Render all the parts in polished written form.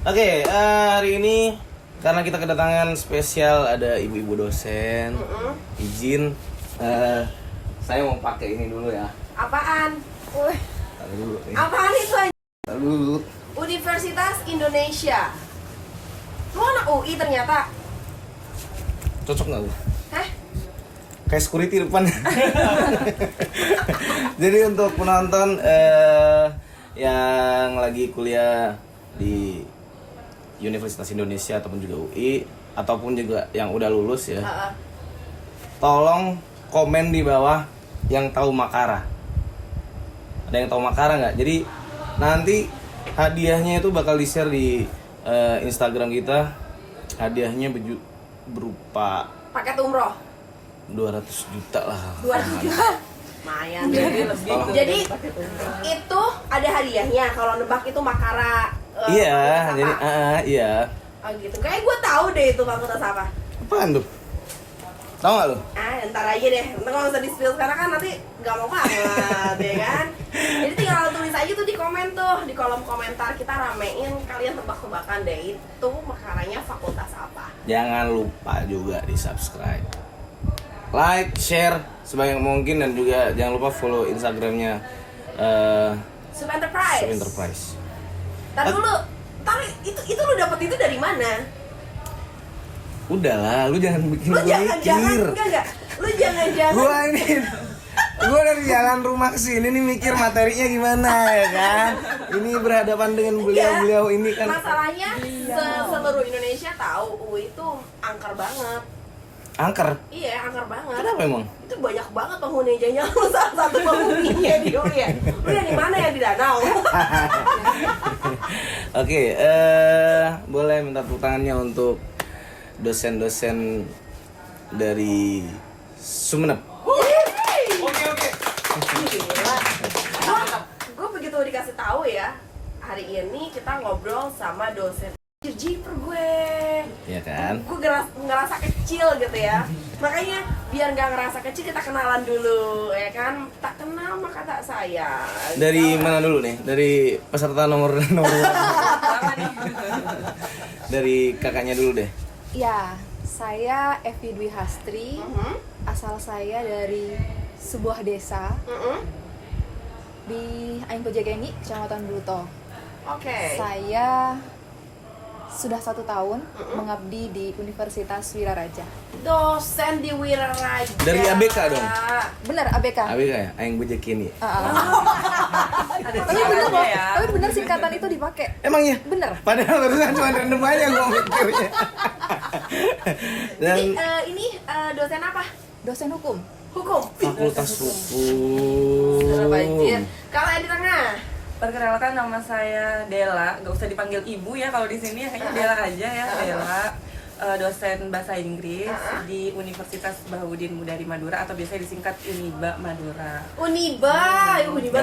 Oke, hari ini karena kita kedatangan spesial ada ibu-ibu dosen. Izin, saya mau pakai ini dulu ya. Apaan? Wih, Taruh dulu. Nih. apaan itu aja? Taruh dulu. Universitas Indonesia. Lu anak UI ternyata. Cocok nggak lu? Hah? Kayak security depan. Jadi untuk penonton yang lagi kuliah di Universitas Indonesia ataupun juga UI ataupun juga yang udah lulus ya, tolong komen di bawah yang tahu Makara. Ada yang tahu Makara nggak? Jadi nanti hadiahnya itu bakal di-share di Instagram kita. Hadiahnya berupa Paket umroh. 200 juta lah. 200 juta. Lumayan. Jadi itu ada hadiahnya kalau nebak itu Makara. Iya, fakultas jadi apa? iya. Oh gitu. Kayak gue tahu deh itu fakultas apa. Apaan tuh? Tahu nggak lu? Ntar aja deh. Ntar kalau usah di-spill sekarang kan nanti gak mau banget, ya kan? Jadi tinggal tulis aja tuh di komen tuh, di kolom komentar kita ramein kalian tebak-tebakan deh itu makaranya fakultas apa. Jangan lupa juga di-subscribe, like, share sebanyak mungkin dan juga jangan lupa follow Instagramnya Sub Enterprise. Sub Enterprise. Ntar dulu, itu lu dapet itu dari mana? Udahlah, lu jangan bikin Lu gue jangan-jangan, mikir. enggak. Lu jangan-jangan. Gua dari jalan rumah ke sini nih mikir materinya gimana ya kan. Ini berhadapan dengan beliau-beliau ini kan. Masalahnya seluruh Indonesia tahu UI itu angker banget. Angker. Iya, angker banget. Kenapa emang? Itu banyak banget penghuni aja, lu salah satu penghuninya di UI ya. Lu yang di mana, yang di danau? Oke, boleh minta tepuk tangannya untuk dosen-dosen dari Sumenep. Gue begitu dikasih tahu ya, hari ini kita ngobrol sama dosen jiper gue. Iya kan? Gue ngerasa kecil gitu ya. Makanya biar nggak ngerasa kecil kita kenalan dulu ya kan. Tak kenal maka tak sayang. Dari mana dulu nih? Dari peserta nomor Dari kakaknya dulu deh. Ya, saya Evi Dwi Hastri. Asal saya dari sebuah desa di Aing Pejageni, Kecamatan Bluto. Oke. Saya sudah 1 tahun mengabdi di Universitas Wiraraja. Dosen di Wiraraja. Dari ABK dong? Bener, ABK. ABK ya? Aing Bejakini. Tapi bener loh, tapi bener singkatan itu dipakai. Emang iya? Bener. Padahal barusan cuma random aja gue mikirnya. Dan Ini dosen apa? Dosen hukum. Hukum. Fakultas Hukum. Banjir. Kalau yang di tengah. Perkenalkan, nama saya Dela, gak usah dipanggil ibu ya kalau di sini, hanya Dela aja ya. Dela, dosen bahasa Inggris di Universitas Bahaudin Muda di Madura atau biasanya disingkat Uniba Madura. Uniba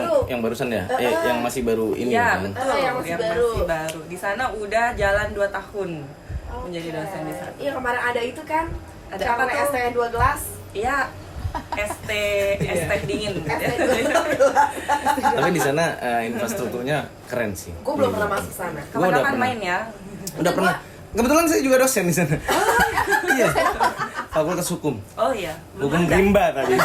tuh. Yang barusan ya? Yang masih baru ini Iya, kan? betul, yang masih baru. masih baru. Di sana udah jalan 2 tahun menjadi dosen di sana. Iya, kemarin ada itu kan. Ada Karena apa tuh? ST 2 gelas. Iya, ST dingin. Tapi di sana infrastrukturnya keren sih. Gue belum pernah masuk sana. Gua udah Kapan-kapan pernah. main ya. Udah pernah. Kebetulan saya juga dosen di sana. Iya. Fakultas Hukum. Oh iya, Hukum rimba tadi.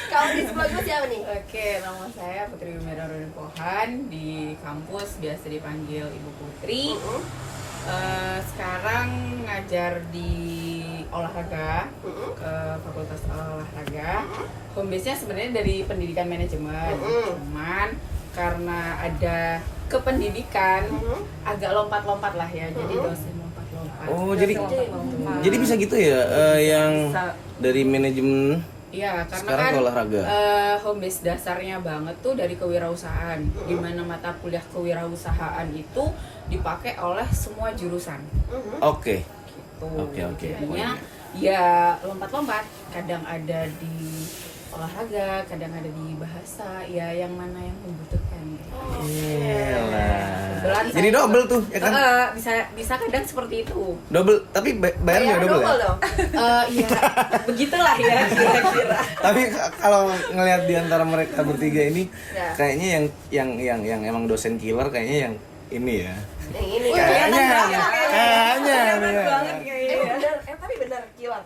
Kalau di sebelah gue siapa nih? Oke, nama saya Putri Wimera Pohan, di kampus biasa dipanggil Ibu Putri. Sekarang ngajar di olahraga, ke Fakultas Olahraga. Home base-nya sebenarnya dari pendidikan manajemen, cuman karena ada kependidikan agak lompat-lompat lah ya, jadi dosen lompat-lompat. Oh, jadi lompat-lompat. jadi bisa gitu ya yang Bisa. dari manajemen Iya, karena sekarang kan ke olahraga. home base dasarnya banget tuh dari kewirausahaan, di mana mata kuliah kewirausahaan itu dipakai oleh semua jurusan. Oke. Gitu. Oke. Jadinya ya lompat-lompat, kadang ada di olahraga, kadang ada di bahasa, ya yang mana yang membutuhkan. Iyalah. Kebetulan Jadi double tuh, ya kan? Bisa kadang seperti itu. Double, tapi bayarnya double ya? dong. Iya, begitulah ya kira-kira. Tapi kalau ngelihat di antara mereka bertiga ini, Ya. kayaknya yang emang dosen killer kayaknya yang ini ya. Yang ini Kayaknya, kayaknya. banget kayaknya. bener, tapi bener killer.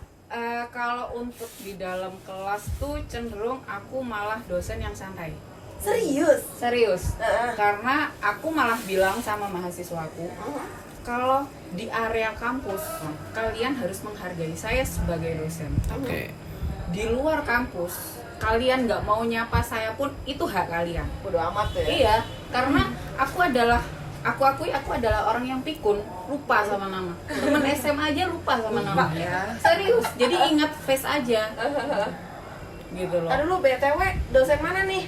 Kalau untuk di dalam kelas tuh cenderung aku malah dosen yang santai. Serius? Karena aku malah bilang sama mahasiswaku, kalau di area kampus kalian harus menghargai saya sebagai dosen. Oke. Di luar kampus kalian nggak mau nyapa saya pun itu hak kalian. Bodo amat tuh ya. Iya, karena aku akui aku adalah orang yang pikun, lupa sama nama. Temen SMA aja lupa sama nama. Serius, jadi ingat face aja. Gitu loh. Aduh lu BTW dosen mana nih?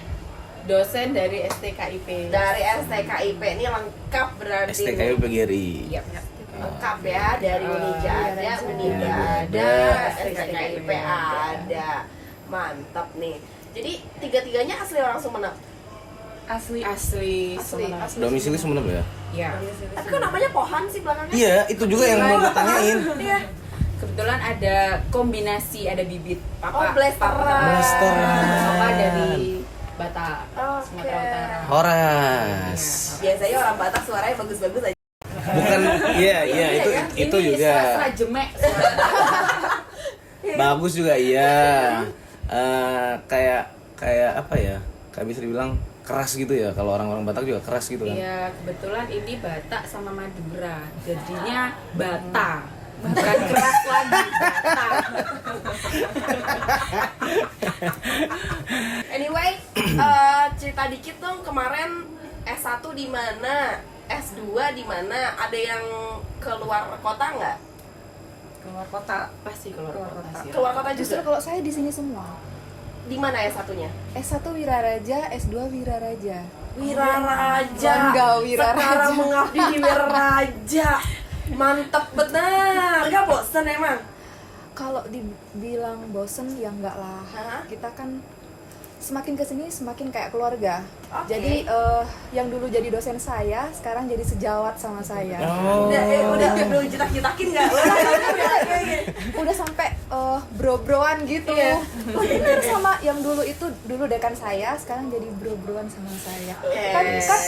Dosen dari STKIP. Dari STKIP ini lengkap berarti. STKIP PGRI. Iya. Lengkap ya, dari Unija ada, Unida ada, STKIP ada. Mantap nih. Jadi tiga-tiganya asli orang Sumeneb. Asli. Domisili Sumeneb ya? Iya. Tapi kok namanya Pohan sih belakangnya? Iya, itu juga yang mau gue tanyain. Iya. Kebetulan ada kombinasi, ada bibit papa. Oh, blasteran. Blasteran. Papa dari Batak, Oke. Sumatera Utara. Horas. Biasanya orang Batak suaranya bagus-bagus aja. Bukan, iya itu Ini juga. Sastra jemek. Bagus juga iya. Kayak apa ya? Kayak bisa dibilang keras gitu ya. Kalau orang-orang Batak juga keras gitu kan. Iya, kebetulan ini Batak sama Madura. Jadinya Bata. Bukan keras lagi, Bata. Anyway, cerita dikit dong kemarin S1 di mana? S2 di mana? Ada yang keluar kota nggak? Keluar kota. Pasti keluar kota sih. Keluar kota Justru juga. kalau saya di sini semua. Di mana S1-nya? S1 Wiraraja, S2 Wiraraja. Wiraraja. Bangga Wiraraja. Sekarang mengabdi di Wiraraja. Mantep bener. Gak bosen emang? Kalau dibilang bosen ya enggak lah. Hah? Kita kan semakin kesini semakin kayak keluarga. Oke. Jadi yang dulu jadi dosen saya sekarang jadi sejawat sama saya. Oh. Udah jitak-jitakin nggak? Udah sampai bro-broan gitu. Iya. Oh, bener sama yang dulu itu dulu dekan saya, sekarang jadi bro-broan sama saya. Kan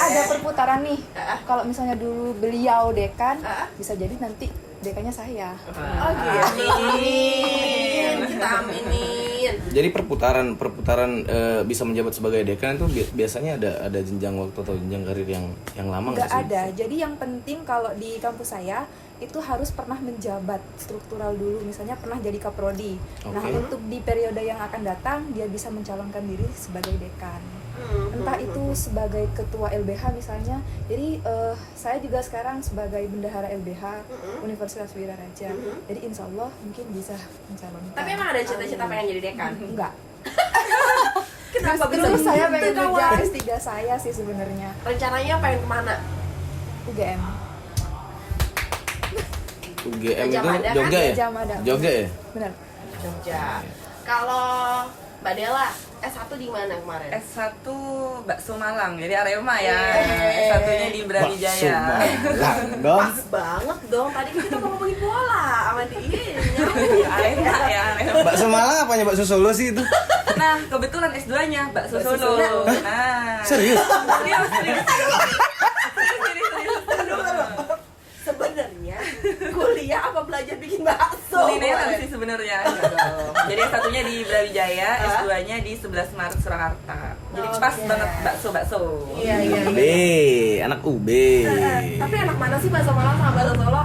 ada perputaran nih. Kalau misalnya dulu beliau dekan, bisa jadi nanti dekannya saya. Oh gitu. Amin. Kita aminin. Jadi perputaran bisa menjabat sebagai dekan itu biasanya ada jenjang waktu atau jenjang karir yang lama Nggak sih? ada. Jadi yang penting kalau di kampus saya itu harus pernah menjabat struktural dulu, misalnya pernah jadi kaprodi. Nah, Oke. untuk di periode yang akan datang dia bisa mencalonkan diri sebagai dekan. Entah itu sebagai ketua LBH misalnya. Jadi saya juga sekarang sebagai bendahara LBH Universitas Wiraraja. Jadi insya Allah mungkin bisa mencalonkan. Tapi emang ada cita-cita pengen jadi dekan? Enggak. Kenapa bisa Terus saya gitu, pengen kawan? ngejar S3 saya sih sebenarnya. Rencananya pengen kemana? UGM. UGM Gajah itu Mada kan? Jogja ya? Gajah Mada. Jogja ya? Benar. Jogja. Kalau Mbak Dela, S1 di mana kemarin? S1 Bakso Malang, jadi Arema ya. S1-nya di Brawijaya. Dong. Pas banget dong, tadi kan kita ngomongin bola sama dia. Arema ya, Arema. Bakso Malang apanya bakso Solo sih itu? Nah, kebetulan S2-nya Bakso Solo. Nah. Serius? Serius. Sebenarnya kuliah apa belajar bikin bakso? Kulineran sih sebenarnya. Jadi S1-nya di Brawijaya, S2-nya di 11 Maret Surakarta. Jadi pas banget bakso-bakso. Iya. UB, anak UB. Tapi enak mana sih bakso Malang sama bakso Solo?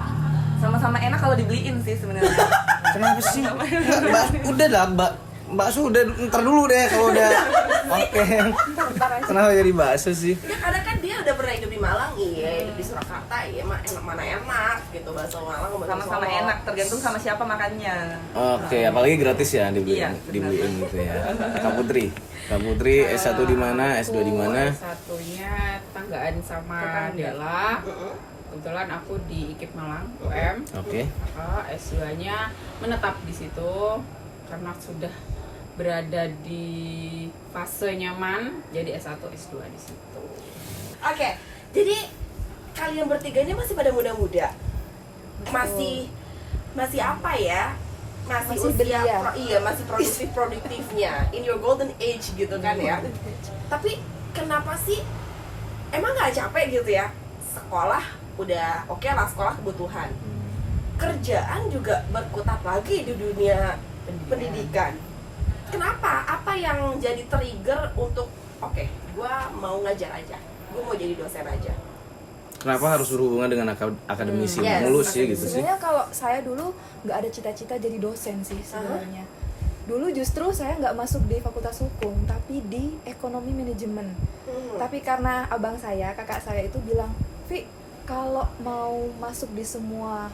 Sama-sama enak kalau dibeliin sih sebenarnya. Kenapa sih? Udah lah, bakso udah ntar dulu deh kalau udah oke. Kenapa jadi bakso sih? Ya kadang kan dia udah pernah hidup di Malang, hidup di Surakarta, mah enak mana enak gitu bakso Malang sama bakso Sama-sama Solo. enak, tergantung sama siapa makannya. Oke, apalagi gratis ya dibeliin, Iya, benar. dibeliin gitu ya. Kak Putri S1 di mana, S2 di mana? S1-nya tetanggaan sama Tetangga. Dela. Kebetulan aku di IKIP Malang, UM. Oke. S2-nya menetap di situ karena sudah berada di fase nyaman, jadi S1, S2 di situ. Oke, jadi kalian bertiga ini masih pada muda-muda, masih apa ya, masih usia belia. masih produktifnya, in your golden age gitu kan ya. Tapi kenapa sih emang nggak capek gitu ya? Sekolah udah oke lah, sekolah kebutuhan, kerjaan juga berkutat lagi di dunia pendidikan. Kenapa? Apa yang jadi trigger untuk oke, gue mau ngajar aja, gue mau jadi dosen aja? Kenapa harus berhubungan dengan akademisi Yes, mulu sih gitu sih? Sebenarnya kalau saya dulu nggak ada cita-cita jadi dosen sih sebenarnya. Dulu justru saya nggak masuk di fakultas hukum, tapi di ekonomi manajemen. Tapi karena abang saya, kakak saya itu bilang, Vi, kalau mau masuk di semua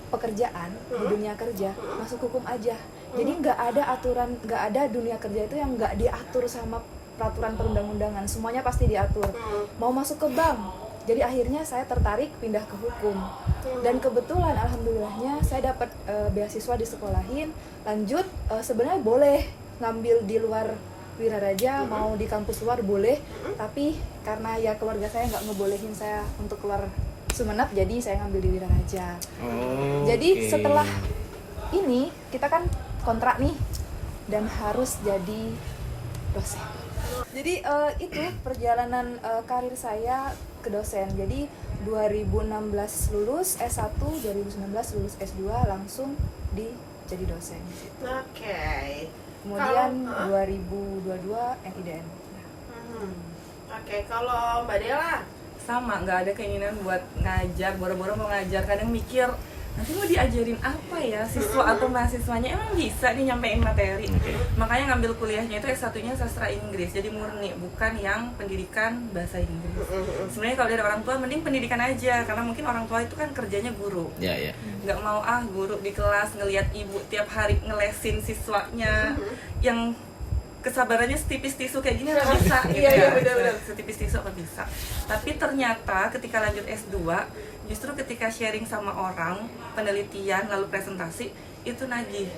pekerjaan di dunia kerja, masuk hukum aja. Jadi nggak ada aturan, nggak ada dunia kerja itu yang nggak diatur sama peraturan perundang-undangan. Semuanya pasti diatur. Mau masuk ke bank, jadi akhirnya saya tertarik pindah ke hukum. Dan kebetulan alhamdulillahnya saya dapat beasiswa disekolahin. Lanjut sebenarnya boleh ngambil di luar Wiraraja, mau di kampus luar boleh, tapi karena ya keluarga saya nggak ngebolehin saya untuk keluar Sumenep, jadi saya ngambil di Wiraraja. Jadi setelah ini kita kan kontrak nih dan harus jadi dosen. Jadi itu perjalanan karir saya ke dosen. Jadi 2016 lulus S1, 2019 lulus S2 langsung jadi dosen. Oke. Kemudian 2022 NIDN. Oke, kalau Mbak Dela? Sama, nggak ada keinginan buat ngajar, boro-boro mau ngajar. Kadang mikir nanti mau diajarin apa ya siswa atau mahasiswanya, emang bisa nih nyampein materi. Makanya ngambil kuliahnya itu S1-nya sastra Inggris, jadi murni, bukan yang pendidikan bahasa Inggris. Sebenarnya kalau dari orang tua mending pendidikan aja, karena mungkin orang tua itu kan kerjanya guru. Nggak mau guru di kelas ngelihat ibu tiap hari ngelesin siswanya yang kesabarannya setipis tisu kayak gini nggak bisa gitu ya. Benar-benar. Setipis tisu apa bisa. Tapi ternyata ketika lanjut S2, justru ketika sharing sama orang, penelitian lalu presentasi itu nagih.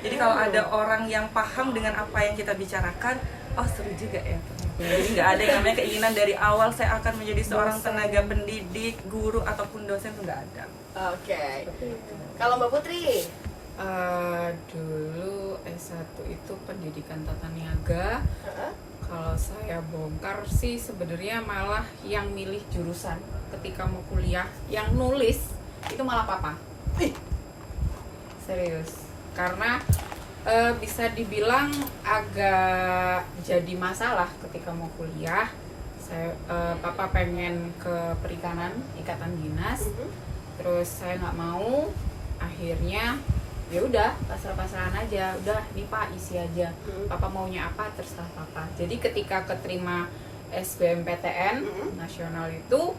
Jadi kalau ada orang yang paham dengan apa yang kita bicarakan, oh seru juga ya. Jadi nggak ada yang namanya keinginan dari awal saya akan menjadi seorang tenaga pendidik, guru ataupun dosen, itu nggak ada. Oke. Kalau Mbak Putri? Dulu S1 itu pendidikan tata niaga. Kalau saya bongkar sih sebenarnya malah yang milih jurusan ketika mau kuliah, yang nulis itu malah papa. Serius. Karena bisa dibilang agak jadi masalah ketika mau kuliah. Papa pengen ke perikanan, ikatan dinas. Terus saya nggak mau, akhirnya ya udah pasrah-pasrahan aja, udah nih Pak isi aja, papa maunya apa terserah papa. Jadi ketika keterima SBMPTN nasional itu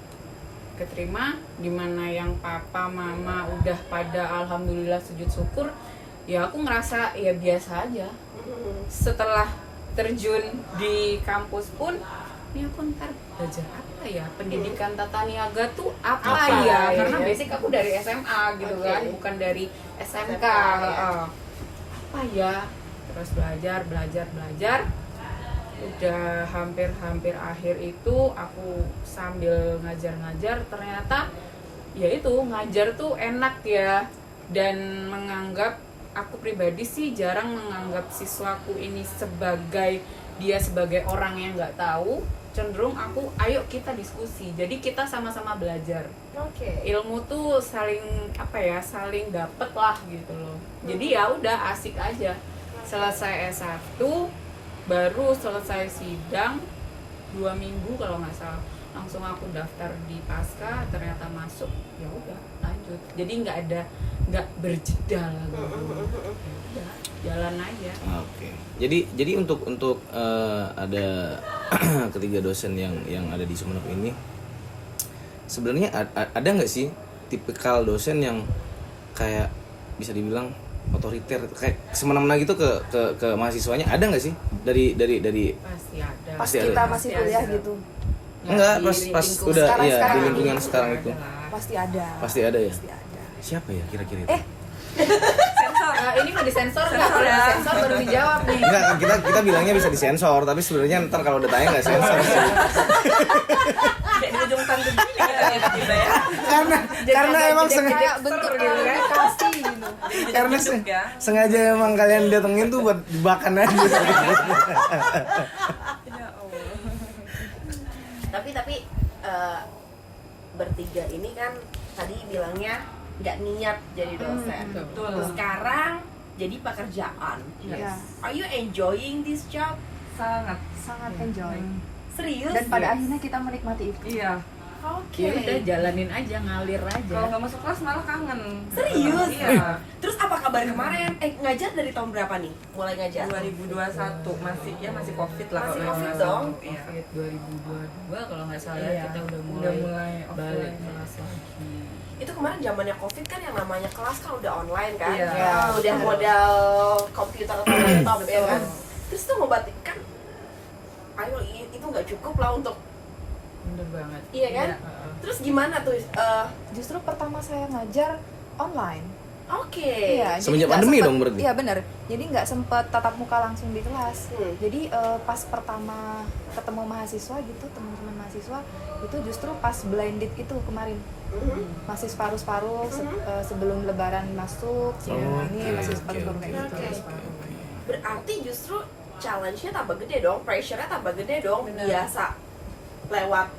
keterima, dimana yang papa mama udah pada alhamdulillah sujud syukur, ya aku ngerasa ya biasa aja. Setelah terjun di kampus pun, ini aku ntar belajar apa ya, pendidikan tata niaga tuh apa ya, karena basic aku dari SMA gitu kan, bukan dari SMK. Apa ya, terus belajar, udah hampir akhir itu aku sambil ngajar, ternyata ya itu ngajar tuh enak ya, dan menganggap, aku pribadi sih jarang menganggap siswaku ini sebagai orang yang nggak tahu, cenderung aku ayo kita diskusi, jadi kita sama-sama belajar. Ilmu tuh saling saling dapet lah gitu loh. Jadi ya udah asik aja. Selesai S1 baru selesai sidang 2 minggu kalau nggak salah, langsung aku daftar di Pasca, ternyata masuk, ya udah lanjut. Jadi nggak berjeda lah gitu. Ya udah, jalan aja. Jadi untuk ada ketiga dosen yang ada di Sumenep ini, sebenarnya ada nggak sih tipikal dosen yang kayak bisa dibilang otoriter, kayak semena-mena gitu ke mahasiswanya, ada nggak sih dari Pasti ada. Pas kita masih kuliah gitu. Enggak, pas udah ya di lingkungan sekarang itu Pasti ada. pasti ada ya. Pasti ada. Siapa ya kira-kira itu? Sensor. Ini mau disensor nggak? Kalau disensor baru dijawab nih. Enggak, kita bilangnya bisa disensor, tapi sebenarnya ntar kalau udah tanya nggak sensor sih. Kayak di ujung tangga gini kan. tiba-tiba ya. karena emang sengaja kayak bentuk klarifikasi gitu. karena Hidup ya. sengaja emang kalian datengin tuh buat jebakan aja. Ya Allah. Tapi bertiga ini kan tadi bilangnya nggak niat jadi dosen. Betul. Sekarang jadi pekerjaan. Ya, Are you enjoying this job? Sangat. sangat enjoy. Serius? Dan pada akhirnya kita menikmati itu. Iya. Oke. Ya udah jalanin aja, ngalir aja. Kalau nggak masuk kelas malah kangen. Serius? Iya. Terus apa kabar kemarin? Ngajar dari tahun berapa nih? Mulai ngajar? 2021 masih Covid lah Masih kalau Covid nggak dong. salah. Iya. Covid 2022 kalau nggak salah Iya, kita udah udah mulai mulai balik offline. kelas lagi. Itu kemarin zamannya Covid kan yang namanya kelas kan udah online kan? Iya. Udah modal komputer atau laptop ya kan? Terus tuh ngobatin kan ayo itu nggak cukup lah untuk Bener banget. iya kan? Heeh. Terus gimana tuh? Justru pertama saya ngajar online. Oke. Iya, jadi Semenjak nggak pandemi sempet- dong berarti? Iya benar. Jadi nggak sempet tatap muka langsung di kelas. Jadi pas pertama ketemu mahasiswa gitu, teman-teman mahasiswa itu justru pas blinded itu kemarin. Masih separuh-separuh sebelum lebaran masuk, sebelum ini masih separuh-separuh kayak gitu. Oke. Berarti justru challenge-nya tambah gede dong, pressure-nya tambah gede dong. Biasa lewat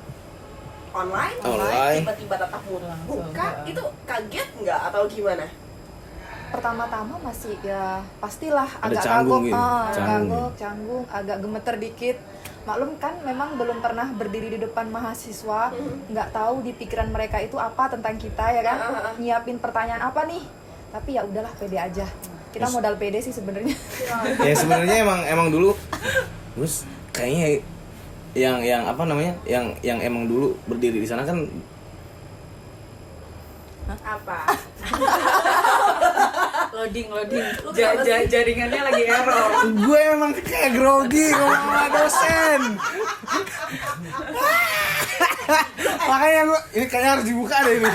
online, tiba-tiba tatap muka, itu kaget nggak atau gimana? Pertama-tama masih ya pastilah Ada agak canggung kagok, gitu, canggung, agak gemeter dikit. Maklum kan memang belum pernah berdiri di depan mahasiswa, nggak tahu di pikiran mereka itu apa tentang kita ya kan, nyiapin pertanyaan apa nih. Tapi ya udahlah pede aja. Kita modal pede sih sebenarnya. Ya sebenarnya emang dulu terus kayaknya yang apa namanya yang emang dulu berdiri di sana kan Apa? Loading. Lu kenapa sih? Jaringannya lagi error. gue emang kayak grogi ngomong sama dosen. Makanya gue ini kayaknya harus dibuka deh ini.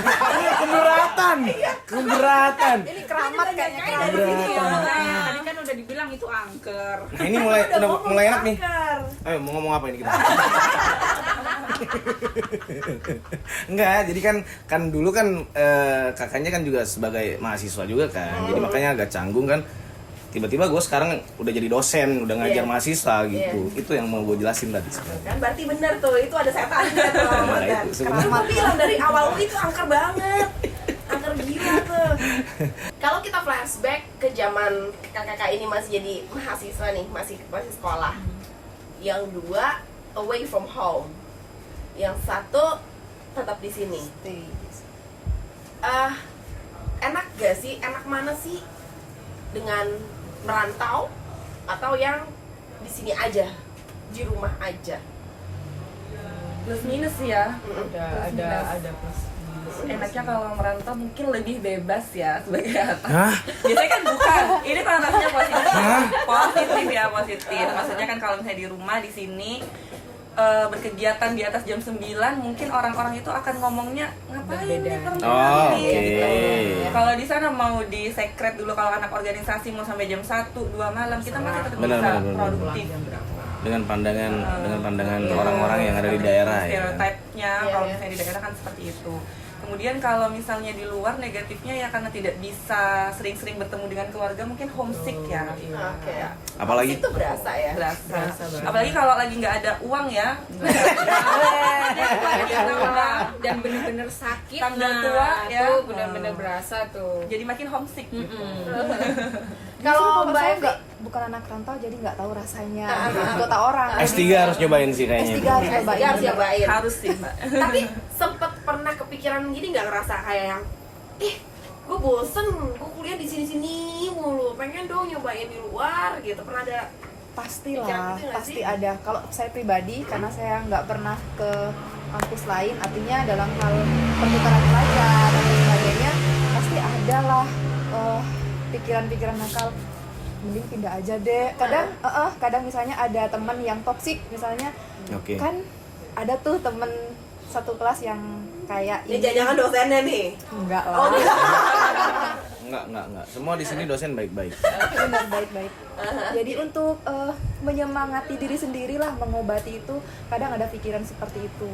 Keberatan. Ini keramat kayaknya Dari keramat. situ ya, makanya tadi kan udah dibilang itu angker. Nah, ini udah mulai enak nih. Angker. Ayo mau ngomong apa ini kita? Enggak, jadi kan dulu kan kakaknya kan juga sebagai mahasiswa juga kan. Jadi makanya agak canggung kan. Tiba-tiba gue sekarang udah jadi dosen, udah ngajar Iya. mahasiswa gitu. Itu yang mau gue jelasin tadi sekarang. Kan berarti bener tuh, itu ada setannya tuh. Nah, kan? itu sebenarnya. Karena gue bilang dari awal lu itu angker banget. Angker gila tuh. Kalau kita flashback ke zaman kakak-kakak ini masih jadi mahasiswa nih, masih sekolah. Yang dua away from home. Yang satu tetap di sini. Enak gak sih? Enak mana sih dengan merantau atau yang di sini aja, di rumah aja? Plus minus sih ya. Ada plus minus. Enaknya kalau merantau mungkin lebih bebas ya sebagai anak. Hah? Biasanya kan bukan. Ini konotasinya positif. Positif ya, positif. Maksudnya kan kalau misalnya di rumah di sini berkegiatan di atas jam 9 mungkin orang-orang itu akan ngomongnya ngapain nih perempuan Oh, ini?" oke. gitu. Kalau di sana mau di sekret dulu kalau anak organisasi mau sampai jam 1, 2 malam kita masih tetap Benar, bisa benar. produktif. Dengan pandangan orang-orang yang ada di daerah ya. Stereotipnya kalau misalnya di daerah kan seperti itu. Kemudian kalau misalnya di luar negatifnya ya karena tidak bisa sering-sering bertemu dengan keluarga mungkin homesick ya. Oke. Apalagi Itu berasa ya. Berasa. banget. Apalagi kalau lagi nggak ada uang ya. Dan bener-bener sakit. Tanggal Nah, tua, ya. tuh bener-bener berasa tuh. Jadi makin homesick gitu. Kalau Mbak saya Evi, bukan anak rantau jadi nggak tahu rasanya di kota orang. S3 harus nyobain sih kayaknya. S3 harus nyobain. harus nyobain. Harus sih, Mbak. Tapi sempet pernah kepikiran gini nggak, ngerasa kayak yang gue bosen, gue kuliah di sini-sini mulu, pengen dong nyobain di luar gitu. Pernah ada? Pastilah, Pikiran gitu nggak pasti sih? ada. Kalau saya pribadi, karena saya nggak pernah ke kampus lain, artinya dalam hal pertukaran pelajar dan sebagainya, pasti ada lah pikiran-pikiran nakal. Mending pindah aja deh. Kadang misalnya ada teman yang toksik, misalnya Oke. kan ada tuh temen satu kelas yang kayak Ini jangan dosennya nih. enggak Oh, lah. Enggak. Semua di sini dosen baik-baik. Benar, baik-baik. Jadi untuk menyemangati diri sendiri lah, mengobati itu, kadang ada pikiran seperti itu.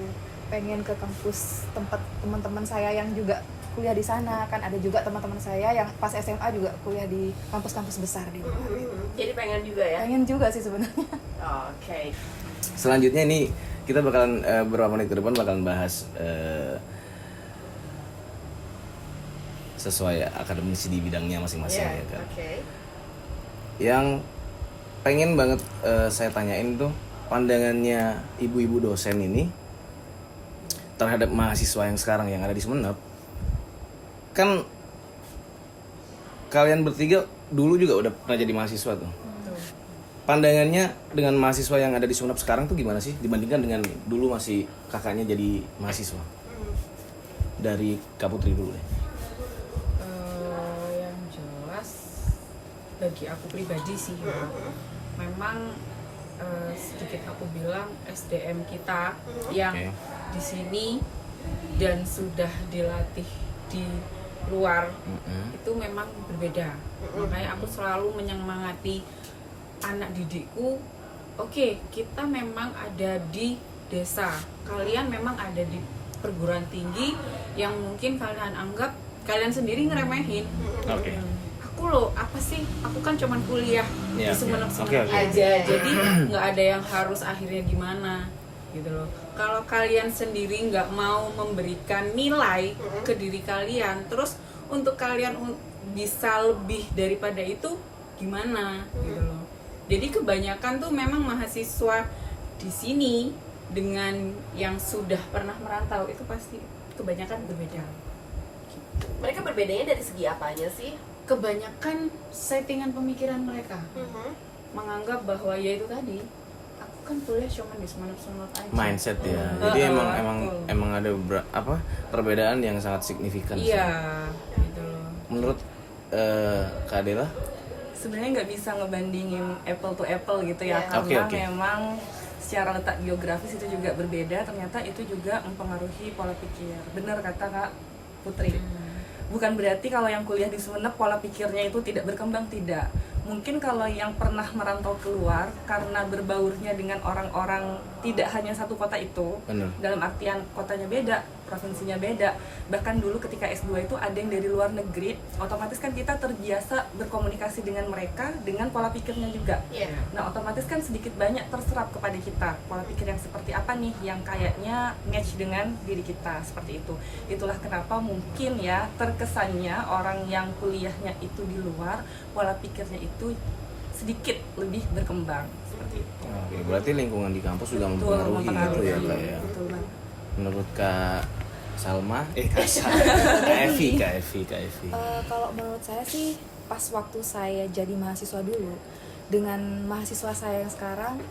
pengen ke kampus tempat teman-teman saya yang juga kuliah di sana. Kan ada juga teman-teman saya yang pas SMA juga kuliah di kampus-kampus besar di luar. Jadi pengen juga ya? Pengen juga sih sebenarnya. Oke. Selanjutnya ini kita bakalan beberapa menit ke depan bakalan bahas sesuai akademisi di bidangnya masing-masing ya kan. Oke. Yang pengen banget saya tanyain tuh pandangannya ibu-ibu dosen ini terhadap mahasiswa yang sekarang yang ada di Sumenep. Kan kalian bertiga dulu juga udah pernah jadi mahasiswa tuh. Pandangannya dengan mahasiswa yang ada di Sumenep sekarang tuh gimana sih dibandingkan dengan dulu masih kakaknya jadi mahasiswa? Dari Kak Putri dulu deh. Yang jelas bagi aku pribadi sih ya, memang sedikit aku bilang SDM kita yang di sini dan sudah dilatih di luar itu memang berbeda. Makanya aku selalu menyemangati anak didikku, oke, kita memang ada di desa, kalian memang ada di perguruan tinggi yang mungkin kalian anggap kalian sendiri ngeremehin. Oke. Aku loh, apa sih? Aku kan cuman kuliah di Sumenep-Sumenep Oke. aja, jadi nggak ada yang harus akhirnya gimana gitu loh. Kalau kalian sendiri nggak mau memberikan nilai ke diri kalian, terus untuk kalian bisa lebih daripada itu gimana gitu loh. Jadi kebanyakan tuh memang mahasiswa di sini dengan yang sudah pernah merantau itu pasti kebanyakan berbeda. Mereka berbedanya dari segi apanya sih? Kebanyakan settingan pemikiran mereka menganggap bahwa ya itu tadi, aku kan kuliah cuma di Sumenep aja. Mindset ya. Jadi emang ada perbedaan yang sangat signifikan. Iya, gitu loh. Menurut Kak Adela? Sebenarnya nggak bisa ngebandingin apple to apple gitu ya, karena Oke. memang secara letak geografis itu juga berbeda. Ternyata itu juga mempengaruhi pola pikir. Benar kata Kak Putri. Bukan berarti kalau yang kuliah di Sumenep pola pikirnya itu tidak berkembang, tidak. Mungkin kalau yang pernah merantau keluar karena berbaurnya dengan orang-orang tidak hanya satu kota itu, Bener. dalam artian kotanya beda, provinsinya beda. Bahkan dulu ketika S2 itu ada yang dari luar negeri, otomatis kan kita terbiasa berkomunikasi dengan mereka dengan pola pikirnya juga. Iya. Nah, otomatis kan sedikit banyak terserap kepada kita pola pikir yang seperti apa nih yang kayaknya match dengan diri kita, seperti itu. Itulah kenapa mungkin ya terkesannya orang yang kuliahnya itu di luar, pola pikirnya itu sedikit lebih berkembang, seperti itu. Oke, berarti lingkungan di kampus juga mempengaruhi gitu ya Kak ya. Betul banget. Menurut Kak Salma, Kak Evi. Kalau menurut saya sih pas waktu saya jadi mahasiswa dulu dengan mahasiswa saya yang sekarang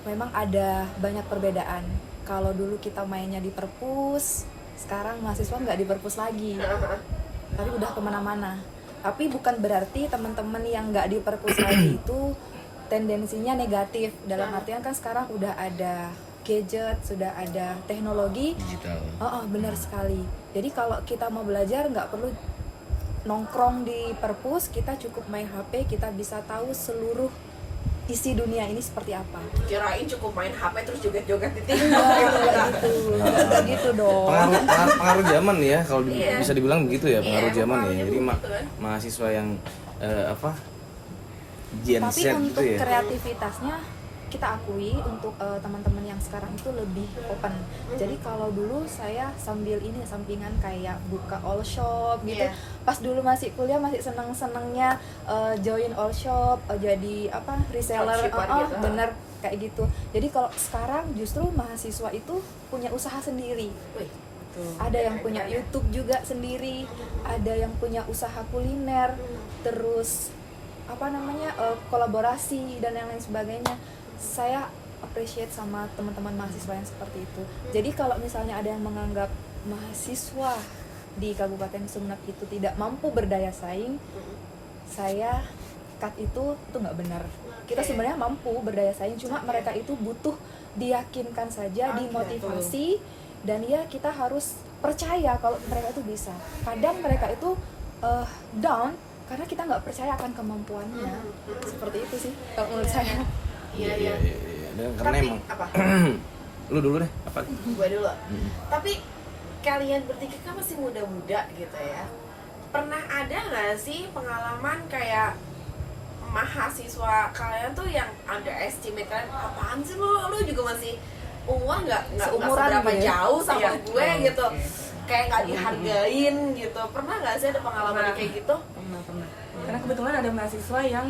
memang ada banyak perbedaan. Kalau dulu kita mainnya di perpus, sekarang mahasiswa nggak di perpus lagi, tapi udah kemana-mana. Tapi bukan berarti teman-teman yang nggak di perpus lagi itu tendensinya negatif. Dalam artian kan sekarang udah ada gadget, sudah ada teknologi Digital. benar sekali. Jadi kalau kita mau belajar nggak perlu nongkrong di perpus, kita cukup main HP, kita bisa tahu seluruh isi dunia ini seperti apa. Kirain cukup main HP terus joget-joget di Nggak gitu dong. Pengaruh zaman ya, kalau bisa dibilang begitu ya, pengaruh Iya, zaman ya. pengaruhnya Jadi begitu kan. mahasiswa yang Gen Tapi Z untuk gitu ya. kreativitasnya kita akui untuk teman-teman yang sekarang itu lebih open. Jadi kalau dulu saya sambil ini sampingan kayak buka all shop gitu. Iya. Pas dulu masih kuliah masih seneng-senengnya join all shop, jadi reseller, Dropshipper gitu. bener kayak gitu. Jadi kalau sekarang justru mahasiswa itu punya usaha sendiri. Wih, Ada yang punya YouTube juga sendiri, ada yang punya usaha kuliner, terus kolaborasi dan yang lain sebagainya. Saya appreciate sama teman-teman mahasiswa yang seperti itu. Jadi kalau misalnya ada yang menganggap mahasiswa di Kabupaten Sumenep itu tidak mampu berdaya saing, saya cut itu nggak benar. Kita sebenarnya mampu berdaya saing, cuma mereka itu butuh diyakinkan saja, dimotivasi, dan ya kita harus percaya kalau mereka itu bisa. Kadang mereka itu down karena kita nggak percaya akan kemampuannya. Seperti itu sih kalau menurut saya. Iya. Dan karena Tapi emang apa? Lu dulu deh, apa? Gue dulu. Tapi kalian bertiga kan masih muda-muda gitu ya. Pernah ada nggak sih pengalaman kayak mahasiswa kalian tuh yang underestimate kalian, apaan sih lu juga masih umur nggak Seumuran seberapa gitu ya? jauh sama Iya. gue gitu, kayak nggak dihargain gitu. Pernah nggak sih ada pengalaman Pernah. kayak gitu? Pernah. Karena kebetulan ada mahasiswa yang